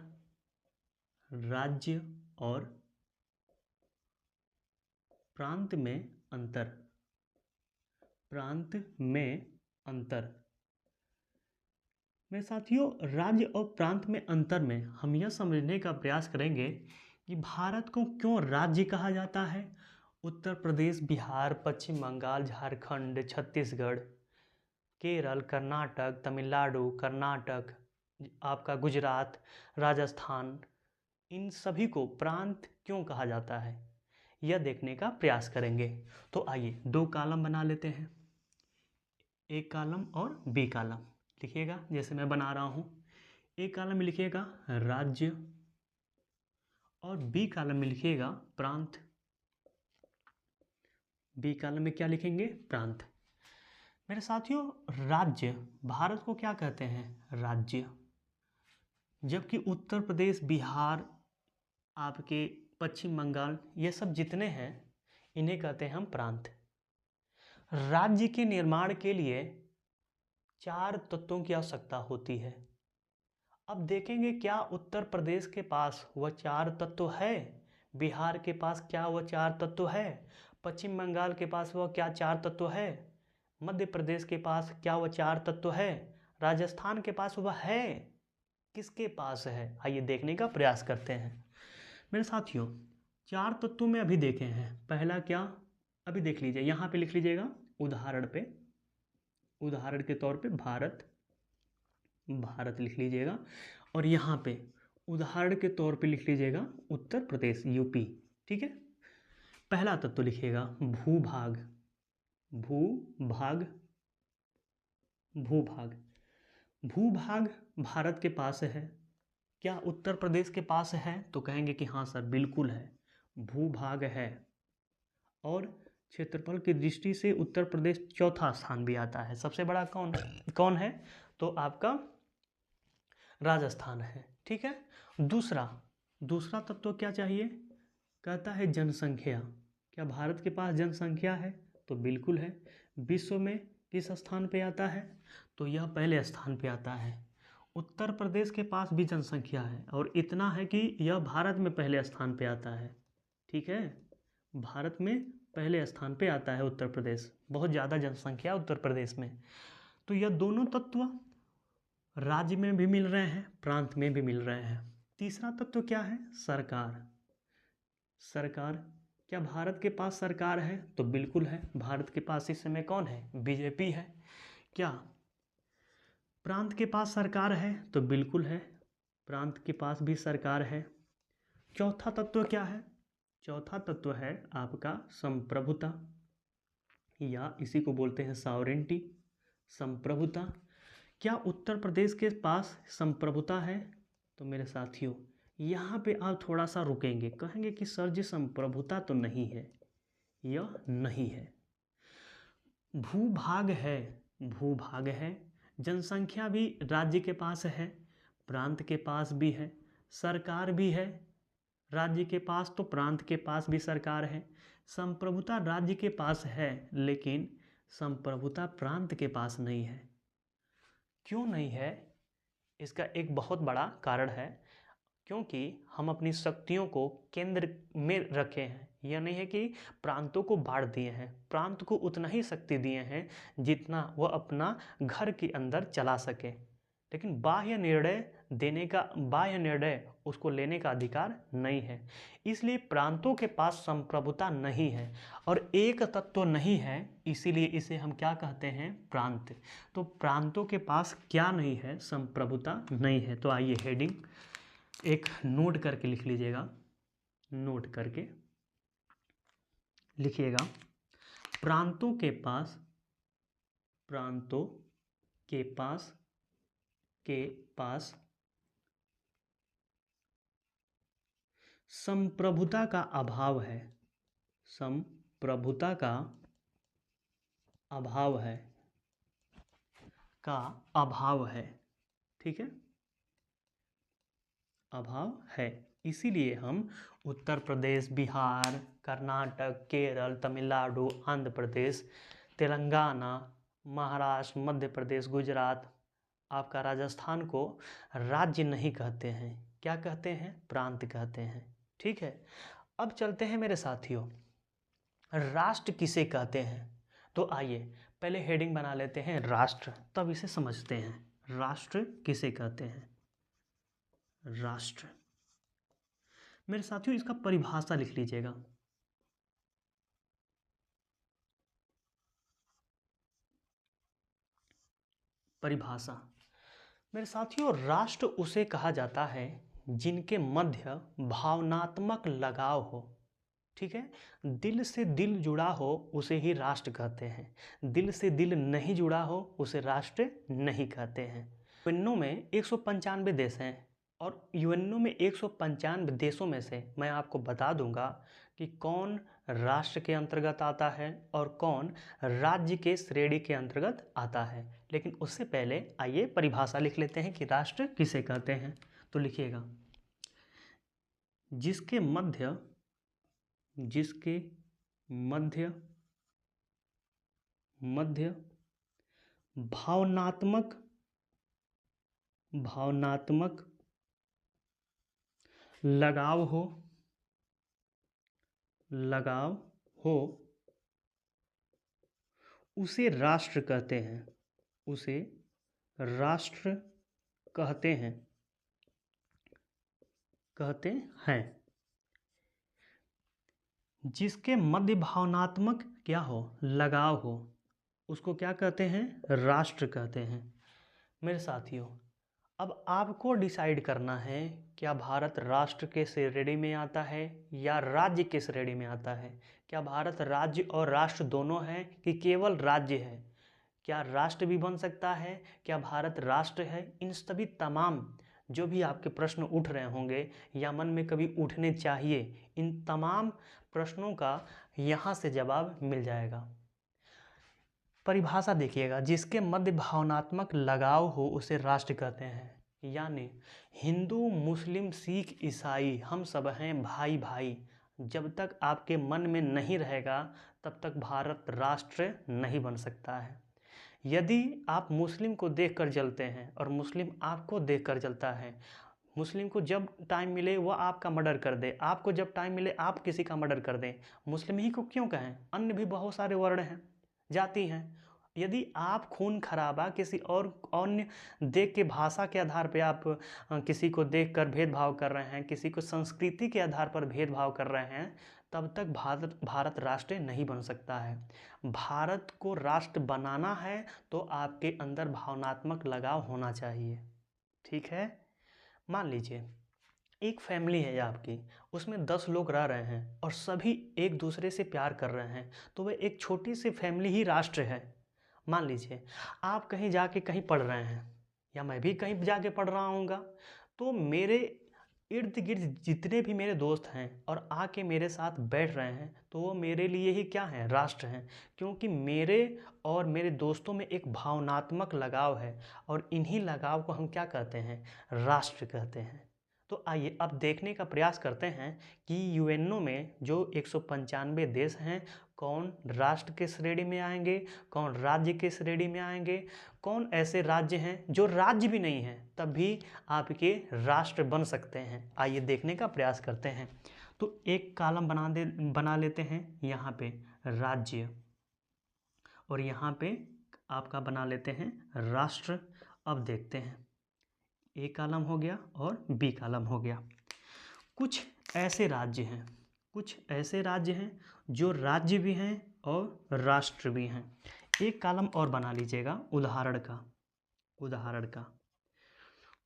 राज्य और प्रांत में अंतर। प्रांत में अंतर। मेरे साथियों, राज्य और प्रांत में अंतर में हम यह समझने का प्रयास करेंगे कि भारत को क्यों राज्य कहा जाता है। उत्तर प्रदेश, बिहार, पश्चिम बंगाल, झारखंड, छत्तीसगढ़, केरल, कर्नाटक, तमिलनाडु, कर्नाटक, आपका गुजरात, राजस्थान, इन सभी को प्रांत क्यों कहा जाता है, यह देखने का प्रयास करेंगे। तो आइए 2 कॉलम बना लेते हैं, A कॉलम और B कॉलम। लिखिएगा जैसे मैं बना रहा हूँ। A कॉलम में लिखिएगा राज्य और बी कॉलम में लिखिएगा प्रांत। बी कॉलम में क्या लिखेंगे? प्रांत। मेरे साथियों, राज्य, भारत को क्या कहते हैं? राज्य। जबकि उत्तर प्रदेश, बिहार, आपके पश्चिम बंगाल, ये सब जितने हैं इन्हें कहते हैं हम प्रांत। राज्य के निर्माण के लिए 4 तत्वों की आवश्यकता होती है। अब देखेंगे क्या उत्तर प्रदेश के पास वह 4 तत्व है? बिहार के पास क्या वह 4 तत्व है? पश्चिम बंगाल के पास वह क्या 4 तत्व है? मध्य प्रदेश के पास क्या वह 4 तत्व है? राजस्थान के पास वह है? किसके पास है? आइए देखने का प्रयास करते हैं। मेरे साथियों, 4 तत्वों में अभी देखे हैं। पहला क्या? अभी देख लीजिए, यहाँ पे लिख लीजिएगा उदाहरण पे, उदाहरण के तौर पे भारत, भारत लिख लीजिएगा। और यहाँ पे उदाहरण के तौर पे लिख लीजिएगा उत्तर प्रदेश, यूपी। ठीक है। पहला तत्व लिखिएगा भूभाग। भूभाग, भूभाग। भूभाग भारत के पास है। क्या उत्तर प्रदेश के पास है? तो कहेंगे कि हाँ सर, बिल्कुल है, भूभाग है। और क्षेत्रफल की दृष्टि से उत्तर प्रदेश चौथा स्थान भी आता है। सबसे बड़ा कौन है? तो आपका राजस्थान है। ठीक है। दूसरा तत्व क्या चाहिए? कहता है जनसंख्या। क्या भारत के पास जनसंख्या है? तो बिल्कुल है। विश्व में किस स्थान पे आता है? तो यह पहले स्थान पे आता है। उत्तर प्रदेश के पास भी जनसंख्या है और इतना है कि यह भारत में पहले स्थान पे आता है। ठीक है, भारत में पहले स्थान पे आता है उत्तर प्रदेश, बहुत ज़्यादा जनसंख्या उत्तर प्रदेश में। तो यह दोनों तत्व राज्य में भी मिल रहे हैं, प्रांत में भी मिल रहे हैं। तीसरा तत्व क्या है? सरकार। सरकार, क्या भारत के पास सरकार है? तो बिल्कुल है, भारत के पास इस समय कौन है? बीजेपी है। क्या प्रांत के पास सरकार है? तो बिल्कुल है, प्रांत के पास भी सरकार है। चौथा तत्व क्या है? चौथा तत्व है आपका संप्रभुता, या इसी को बोलते हैं सॉवरेंटी, संप्रभुता। क्या उत्तर प्रदेश के पास संप्रभुता है? तो मेरे साथियों, यहाँ पे आप थोड़ा सा रुकेंगे, कहेंगे कि सर जी संप्रभुता तो नहीं है, यह नहीं है। भूभाग है, भूभाग है। जनसंख्या भी राज्य के पास है, प्रांत के पास भी है। सरकार भी है राज्य के पास, तो प्रांत के पास भी सरकार है। संप्रभुता राज्य के पास है, लेकिन संप्रभुता प्रांत के पास नहीं है। क्यों नहीं है? इसका एक बहुत बड़ा कारण है, क्योंकि हम अपनी शक्तियों को केंद्र में रखे हैं। यह नहीं है कि प्रांतों को बांट दिए हैं, प्रांत को उतना ही शक्ति दिए हैं जितना वह अपना घर के अंदर चला सके, लेकिन बाह्य निर्णय उसको लेने का अधिकार नहीं है। इसलिए प्रांतों के पास संप्रभुता नहीं है और एक तत्व नहीं है, इसीलिए इसे हम क्या कहते हैं? प्रांत। तो प्रांतों के पास क्या नहीं है? संप्रभुता नहीं है। तो आइए हेडिंग एक नोट करके लिख लीजिएगा, नोट करके लिखिएगा, प्रांतों के पास, प्रांतों के पास, के पास संप्रभुता का अभाव है, संप्रभुता का अभाव है, का अभाव है। ठीक है, अभाव है। इसीलिए हम उत्तर प्रदेश, बिहार, कर्नाटक, केरल, तमिलनाडु, आंध्र प्रदेश, तेलंगाना, महाराष्ट्र, मध्य प्रदेश, गुजरात, आपका राजस्थान को राज्य नहीं कहते हैं। क्या कहते हैं? प्रांत कहते हैं। ठीक है, अब चलते हैं मेरे साथियों, राष्ट्र किसे कहते हैं? तो आइए पहले हेडिंग बना लेते हैं राष्ट्र, तब इसे समझते हैं। राष्ट्र किसे कहते हैं? राष्ट्र, मेरे साथियों इसका परिभाषा लिख लीजिएगा। परिभाषा, मेरे साथियों, राष्ट्र उसे कहा जाता है जिनके मध्य भावनात्मक लगाव हो। ठीक है, दिल से दिल जुड़ा हो उसे ही राष्ट्र कहते हैं। दिल से दिल नहीं जुड़ा हो उसे राष्ट्र नहीं कहते हैं। विश्व में 195 देश हैं और यूएनओ में 195 देशों में से मैं आपको बता दूंगा कि कौन राष्ट्र के अंतर्गत आता है और कौन राज्य के श्रेणी के अंतर्गत आता है। लेकिन उससे पहले आइए परिभाषा लिख लेते हैं कि राष्ट्र किसे कहते हैं। तो लिखिएगा, जिसके मध्य भावनात्मक लगाव हो उसे राष्ट्र कहते हैं। जिसके मध्य भावनात्मक क्या हो, लगाव हो, उसको क्या कहते हैं, राष्ट्र कहते हैं। मेरे साथियों, अब आपको डिसाइड करना है क्या भारत राष्ट्र के श्रेणी में आता है या राज्य के श्रेणी में आता है। क्या भारत राज्य और राष्ट्र दोनों है कि केवल राज्य है। क्या राष्ट्र भी बन सकता है, क्या भारत राष्ट्र है। इन सभी तमाम जो भी आपके प्रश्न उठ रहे होंगे या मन में कभी उठने चाहिए, इन तमाम प्रश्नों का यहाँ से जवाब मिल जाएगा। परिभाषा देखिएगा, जिसके मध्य भावनात्मक लगाव हो उसे राष्ट्र कहते हैं। यानी हिंदू, मुस्लिम, सिख, ईसाई हम सब हैं भाई भाई। जब तक आपके मन में नहीं रहेगा तब तक भारत राष्ट्र नहीं बन सकता है। यदि आप मुस्लिम को देखकर जलते हैं और मुस्लिम आपको देखकर जलता है, मुस्लिम को जब टाइम मिले वह आपका मर्डर कर दे, आपको जब टाइम मिले आप किसी का मर्डर कर दें, मुस्लिम ही को क्यों कहें, अन्य भी बहुत सारे वर्ण हैं, जाति हैं। यदि आप खून खराबा किसी और अन्य देख के, भाषा के आधार पे आप किसी को देखकर भेदभाव कर रहे हैं, किसी को संस्कृति के आधार पर भेदभाव कर रहे हैं, तब तक भारत राष्ट्र नहीं बन सकता है। भारत को राष्ट्र बनाना है तो आपके अंदर भावनात्मक लगाव होना चाहिए। ठीक है, मान लीजिए एक फैमिली है आपकी, उसमें 10 लोग रह रहे हैं और सभी एक दूसरे से प्यार कर रहे हैं, तो वह एक छोटी सी फैमिली ही राष्ट्र है। मान लीजिए आप कहीं जाके कहीं पढ़ रहे हैं या मैं भी कहीं जाके पढ़ रहा हूँगा, तो मेरे इर्द गिर्द जितने भी मेरे दोस्त हैं और आके मेरे साथ बैठ रहे हैं, तो वो मेरे लिए ही क्या हैं, राष्ट्र हैं। क्योंकि मेरे और मेरे दोस्तों में एक भावनात्मक लगाव है और इन्हीं लगाव को हम क्या कहते हैं, राष्ट्र कहते हैं। तो आइए अब देखने का प्रयास करते हैं कि यूएनओ में जो 195 देश हैं, कौन राष्ट्र के श्रेणी में आएंगे, कौन राज्य के श्रेणी में आएंगे, कौन ऐसे राज्य हैं जो राज्य भी नहीं हैं तब भी आपके राष्ट्र बन सकते हैं। आइए देखने का प्रयास करते हैं। तो एक कॉलम बना लेते हैं यहाँ पे राज्य, और यहाँ पे आपका बना लेते हैं राष्ट्र। अब देखते हैं, ए कॉलम हो गया और बी कॉलम हो गया। कुछ ऐसे राज्य हैं जो राज्य भी हैं और राष्ट्र भी हैं। एक कॉलम और बना लीजिएगा उदाहरण का।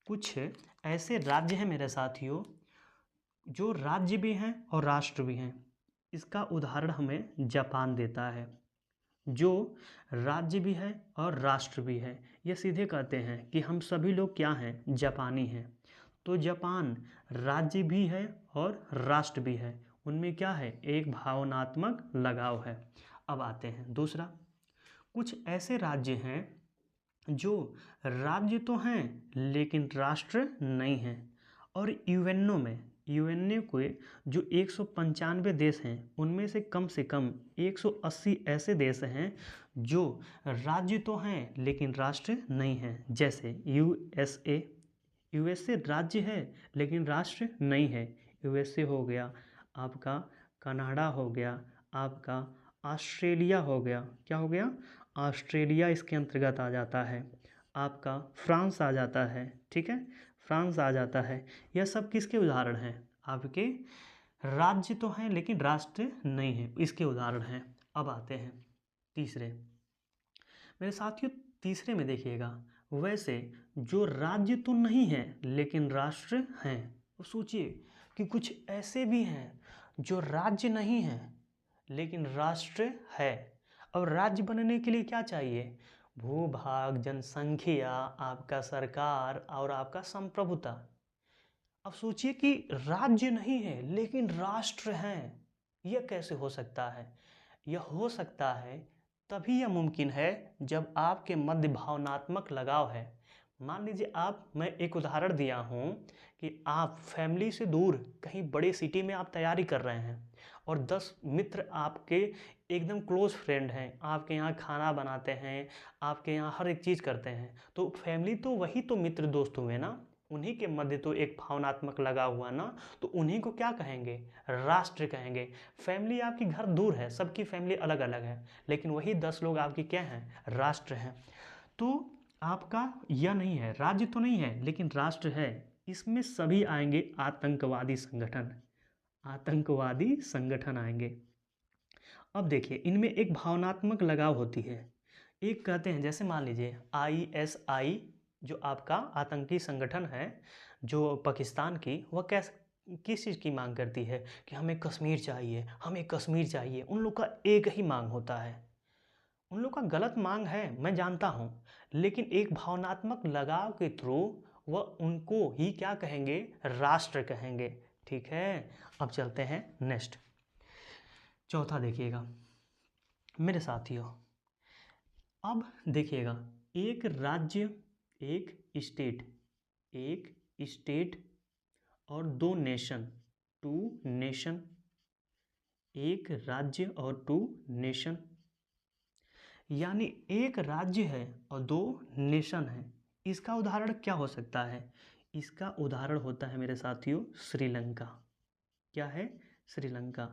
कुछ ऐसे राज्य हैं मेरे साथियों जो राज्य भी हैं और राष्ट्र भी हैं। इसका उदाहरण हमें जापान देता है, जो राज्य भी है और राष्ट्र भी है। ये सीधे कहते हैं कि हम सभी लोग क्या हैं, जापानी हैं। तो जापान राज्य भी है और राष्ट्र भी है, उनमें क्या है, एक भावनात्मक लगाव है। अब आते हैं दूसरा, कुछ ऐसे राज्य हैं जो राज्य तो हैं लेकिन राष्ट्र नहीं हैं। और यूएनओ के जो 195 देश हैं उनमें से कम 180 ऐसे देश हैं जो राज्य तो हैं लेकिन राष्ट्र नहीं हैं। जैसे यूएसए राज्य है लेकिन राष्ट्र नहीं है। यूएसए हो गया आपका, कनाडा हो गया आपका, ऑस्ट्रेलिया हो गया, क्या हो गया, ऑस्ट्रेलिया इसके अंतर्गत आ जाता है। आपका फ्रांस आ जाता है, ठीक है, फ्रांस आ जाता है। यह सब किसके उदाहरण हैं, आपके राज्य तो हैं लेकिन राष्ट्र नहीं है, इसके उदाहरण हैं। अब आते हैं तीसरे, मेरे साथियों तीसरे में देखिएगा, वैसे जो राज्य तो नहीं है लेकिन राष्ट्र हैं। तो सोचिए कि कुछ ऐसे भी हैं जो राज्य नहीं हैं लेकिन राष्ट्र है। और राज्य बनने के लिए क्या चाहिए, भूभाग, जनसंख्या, आपका सरकार और आपका संप्रभुता। अब सोचिए कि राज्य नहीं है लेकिन राष्ट्र हैं, यह कैसे हो सकता है? यह हो सकता है तभी यह मुमकिन है जब आपके मध्य भावनात्मक लगाव है। मान लीजिए मैं एक उदाहरण दिया हूँ कि आप फैमिली से दूर कहीं बड़े सिटी में आप तैयारी कर रहे हैं और 10 मित्र आपके एकदम क्लोज फ्रेंड हैं, आपके यहाँ खाना बनाते हैं, आपके यहाँ हर एक चीज़ करते हैं, तो फैमिली तो वही तो मित्र दोस्त हुए ना, उन्हीं के मध्य तो एक भावनात्मक लगा हुआ ना, तो उन्हीं को क्या कहेंगे? राष्ट्र कहेंगे। फैमिली आपकी घर दूर है, सबकी फैमिली अलग अलग है, लेकिन वही 10 लोग आपकी क्या हैं? राष्ट्र हैं। तो आपका यह नहीं है, राज्य तो नहीं है लेकिन राष्ट्र है। इसमें सभी आएंगे आतंकवादी संगठन, आतंकवादी संगठन आएंगे। अब देखिए इनमें एक भावनात्मक लगाव होती है। एक कहते हैं, जैसे मान लीजिए ISI जो आपका आतंकी संगठन है जो पाकिस्तान की, वह किस चीज़ की मांग करती है कि हमें कश्मीर चाहिए, हमें कश्मीर चाहिए। उन लोग का एक ही मांग होता है, उन लोग का गलत मांग है मैं जानता हूँ, लेकिन एक भावनात्मक लगाव के थ्रू वह उनको ही क्या कहेंगे? राष्ट्र कहेंगे। ठीक है, अब चलते हैं नेक्स्ट, चौथा देखिएगा मेरे साथियों। अब देखिएगा, एक राज्य, एक स्टेट, एक स्टेट और 2 नेशन, 2 नेशन, एक राज्य और 2 नेशन, यानी एक राज्य है और 2 नेशन है। इसका उदाहरण क्या हो सकता है? इसका उदाहरण होता है मेरे साथियों श्रीलंका। क्या है? श्रीलंका।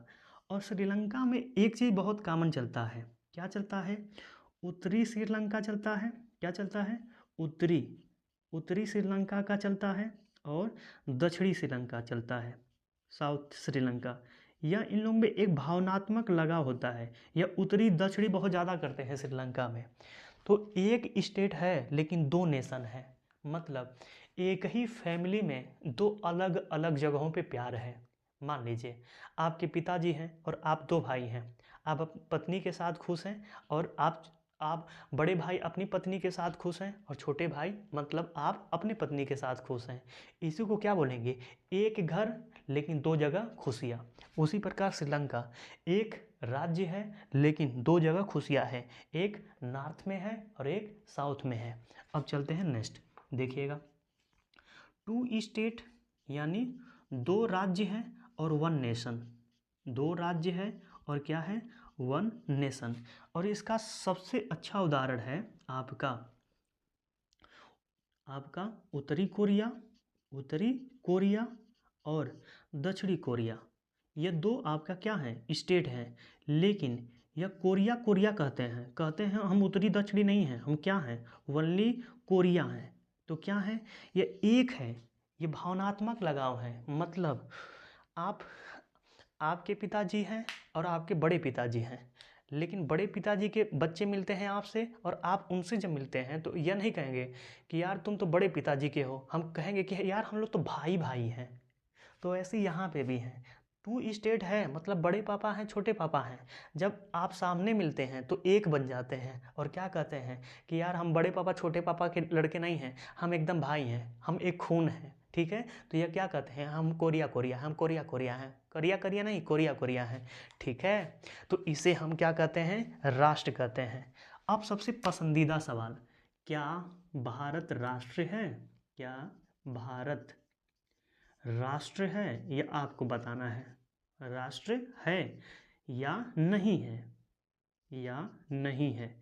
और श्रीलंका में एक चीज़ बहुत कॉमन चलता है। क्या चलता है? उत्तरी श्रीलंका चलता है। क्या चलता है? उत्तरी श्रीलंका का चलता है और दक्षिणी श्रीलंका चलता है, साउथ श्रीलंका। या इन लोगों में एक भावनात्मक लगाव होता है, या उत्तरी दक्षिणी बहुत ज़्यादा करते हैं श्रीलंका में। तो एक स्टेट है लेकिन 2 नेशन है, मतलब एक ही फैमिली में 2 अलग अलग जगहों पे प्यार है। मान लीजिए आपके पिताजी हैं और आप 2 भाई हैं, आप पत्नी के साथ खुश हैं और आप बड़े भाई अपनी पत्नी के साथ खुश हैं और छोटे भाई मतलब आप अपनी पत्नी के साथ खुश हैं। इसी को क्या बोलेंगे? एक घर लेकिन 2 जगह खुशियाँ। उसी प्रकार श्रीलंका एक राज्य है लेकिन 2 जगह खुशियाँ है, एक नॉर्थ में है और एक साउथ में है। अब चलते हैं नेक्स्ट, देखिएगा 2 स्टेट यानी 2 राज्य हैं और 1 नेशन, 2 राज्य है और क्या है? 1 नेशन। और इसका सबसे अच्छा उदाहरण है आपका उत्तरी कोरिया और दक्षिणी कोरिया। ये 2 आपका क्या है? स्टेट हैं, लेकिन यह कोरिया कहते हैं हम उत्तरी दक्षिणी नहीं हैं, हम क्या हैं? वनली कोरिया हैं। तो क्या है? ये एक है, ये भावनात्मक लगाव है। मतलब आपके पिताजी हैं और आपके बड़े पिताजी हैं, लेकिन बड़े पिताजी के बच्चे मिलते हैं आपसे और आप उनसे जब मिलते हैं तो यह नहीं कहेंगे कि यार तुम तो बड़े पिताजी के हो, हम कहेंगे कि यार हम लोग तो भाई भाई हैं। तो ऐसे यहाँ पे भी हैं, 2 स्टेट है मतलब बड़े पापा हैं छोटे पापा हैं, जब आप सामने मिलते हैं तो एक बन जाते हैं और क्या कहते हैं कि यार हम बड़े पापा छोटे पापा के लड़के नहीं हैं, हम एकदम भाई हैं, हम एक खून हैं। ठीक है, तो यह क्या कहते हैं? हम कोरिया हैं, करिया नहीं, कोरिया हैं। ठीक है, तो इसे हम क्या कहते हैं? राष्ट्र कहते हैं। अब सबसे पसंदीदा सवाल, क्या भारत राष्ट्र है? क्या भारत राष्ट्र है? यह आपको बताना है, राष्ट्र है या नहीं है, या नहीं है।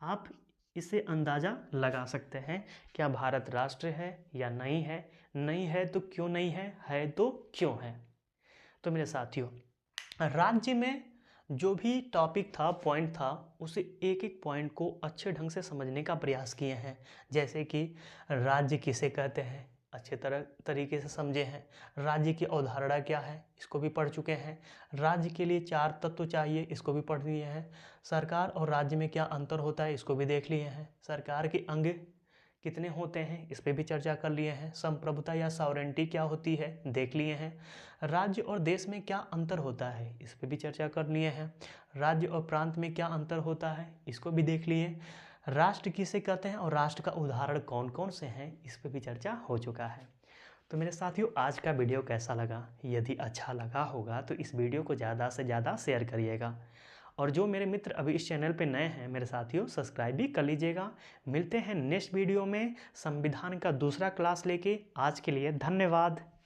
आप इसे अंदाज़ा लगा सकते हैं, क्या भारत राष्ट्र है या नहीं है? नहीं है तो क्यों नहीं है तो क्यों है? तो मेरे साथियों, राज्य में जो भी टॉपिक था, पॉइंट था, उसे एक एक पॉइंट को अच्छे ढंग से समझने का प्रयास किए हैं। जैसे कि राज्य किसे कहते हैं, अच्छे तरीके से समझे हैं। राज्य की अवधारणा क्या है, इसको भी पढ़ चुके हैं। राज्य के लिए 4 तत्व चाहिए, इसको भी पढ़ लिए हैं। सरकार और राज्य में क्या अंतर होता है, इसको भी देख लिए हैं। सरकार के अंग कितने होते हैं, इस पर भी चर्चा कर लिए हैं। संप्रभुता या सॉवरेंटी क्या होती है, देख लिए हैं। राज्य और देश में क्या अंतर होता है, इस पर भी चर्चा कर लिए हैं। राज्य और प्रांत में क्या अंतर होता है, इसको भी देख लिए। राष्ट्र किसे कहते हैं और राष्ट्र का उदाहरण कौन कौन से हैं, इस पर भी चर्चा हो चुका है। तो मेरे साथियों, आज का वीडियो कैसा लगा? यदि अच्छा लगा होगा तो इस वीडियो को ज़्यादा से ज़्यादा शेयर करिएगा। और जो मेरे मित्र अभी इस चैनल पे नए हैं, मेरे साथियों सब्सक्राइब भी कर लीजिएगा। मिलते हैं नेक्स्ट वीडियो में संविधान का दूसरा क्लास लेके। आज के लिए धन्यवाद।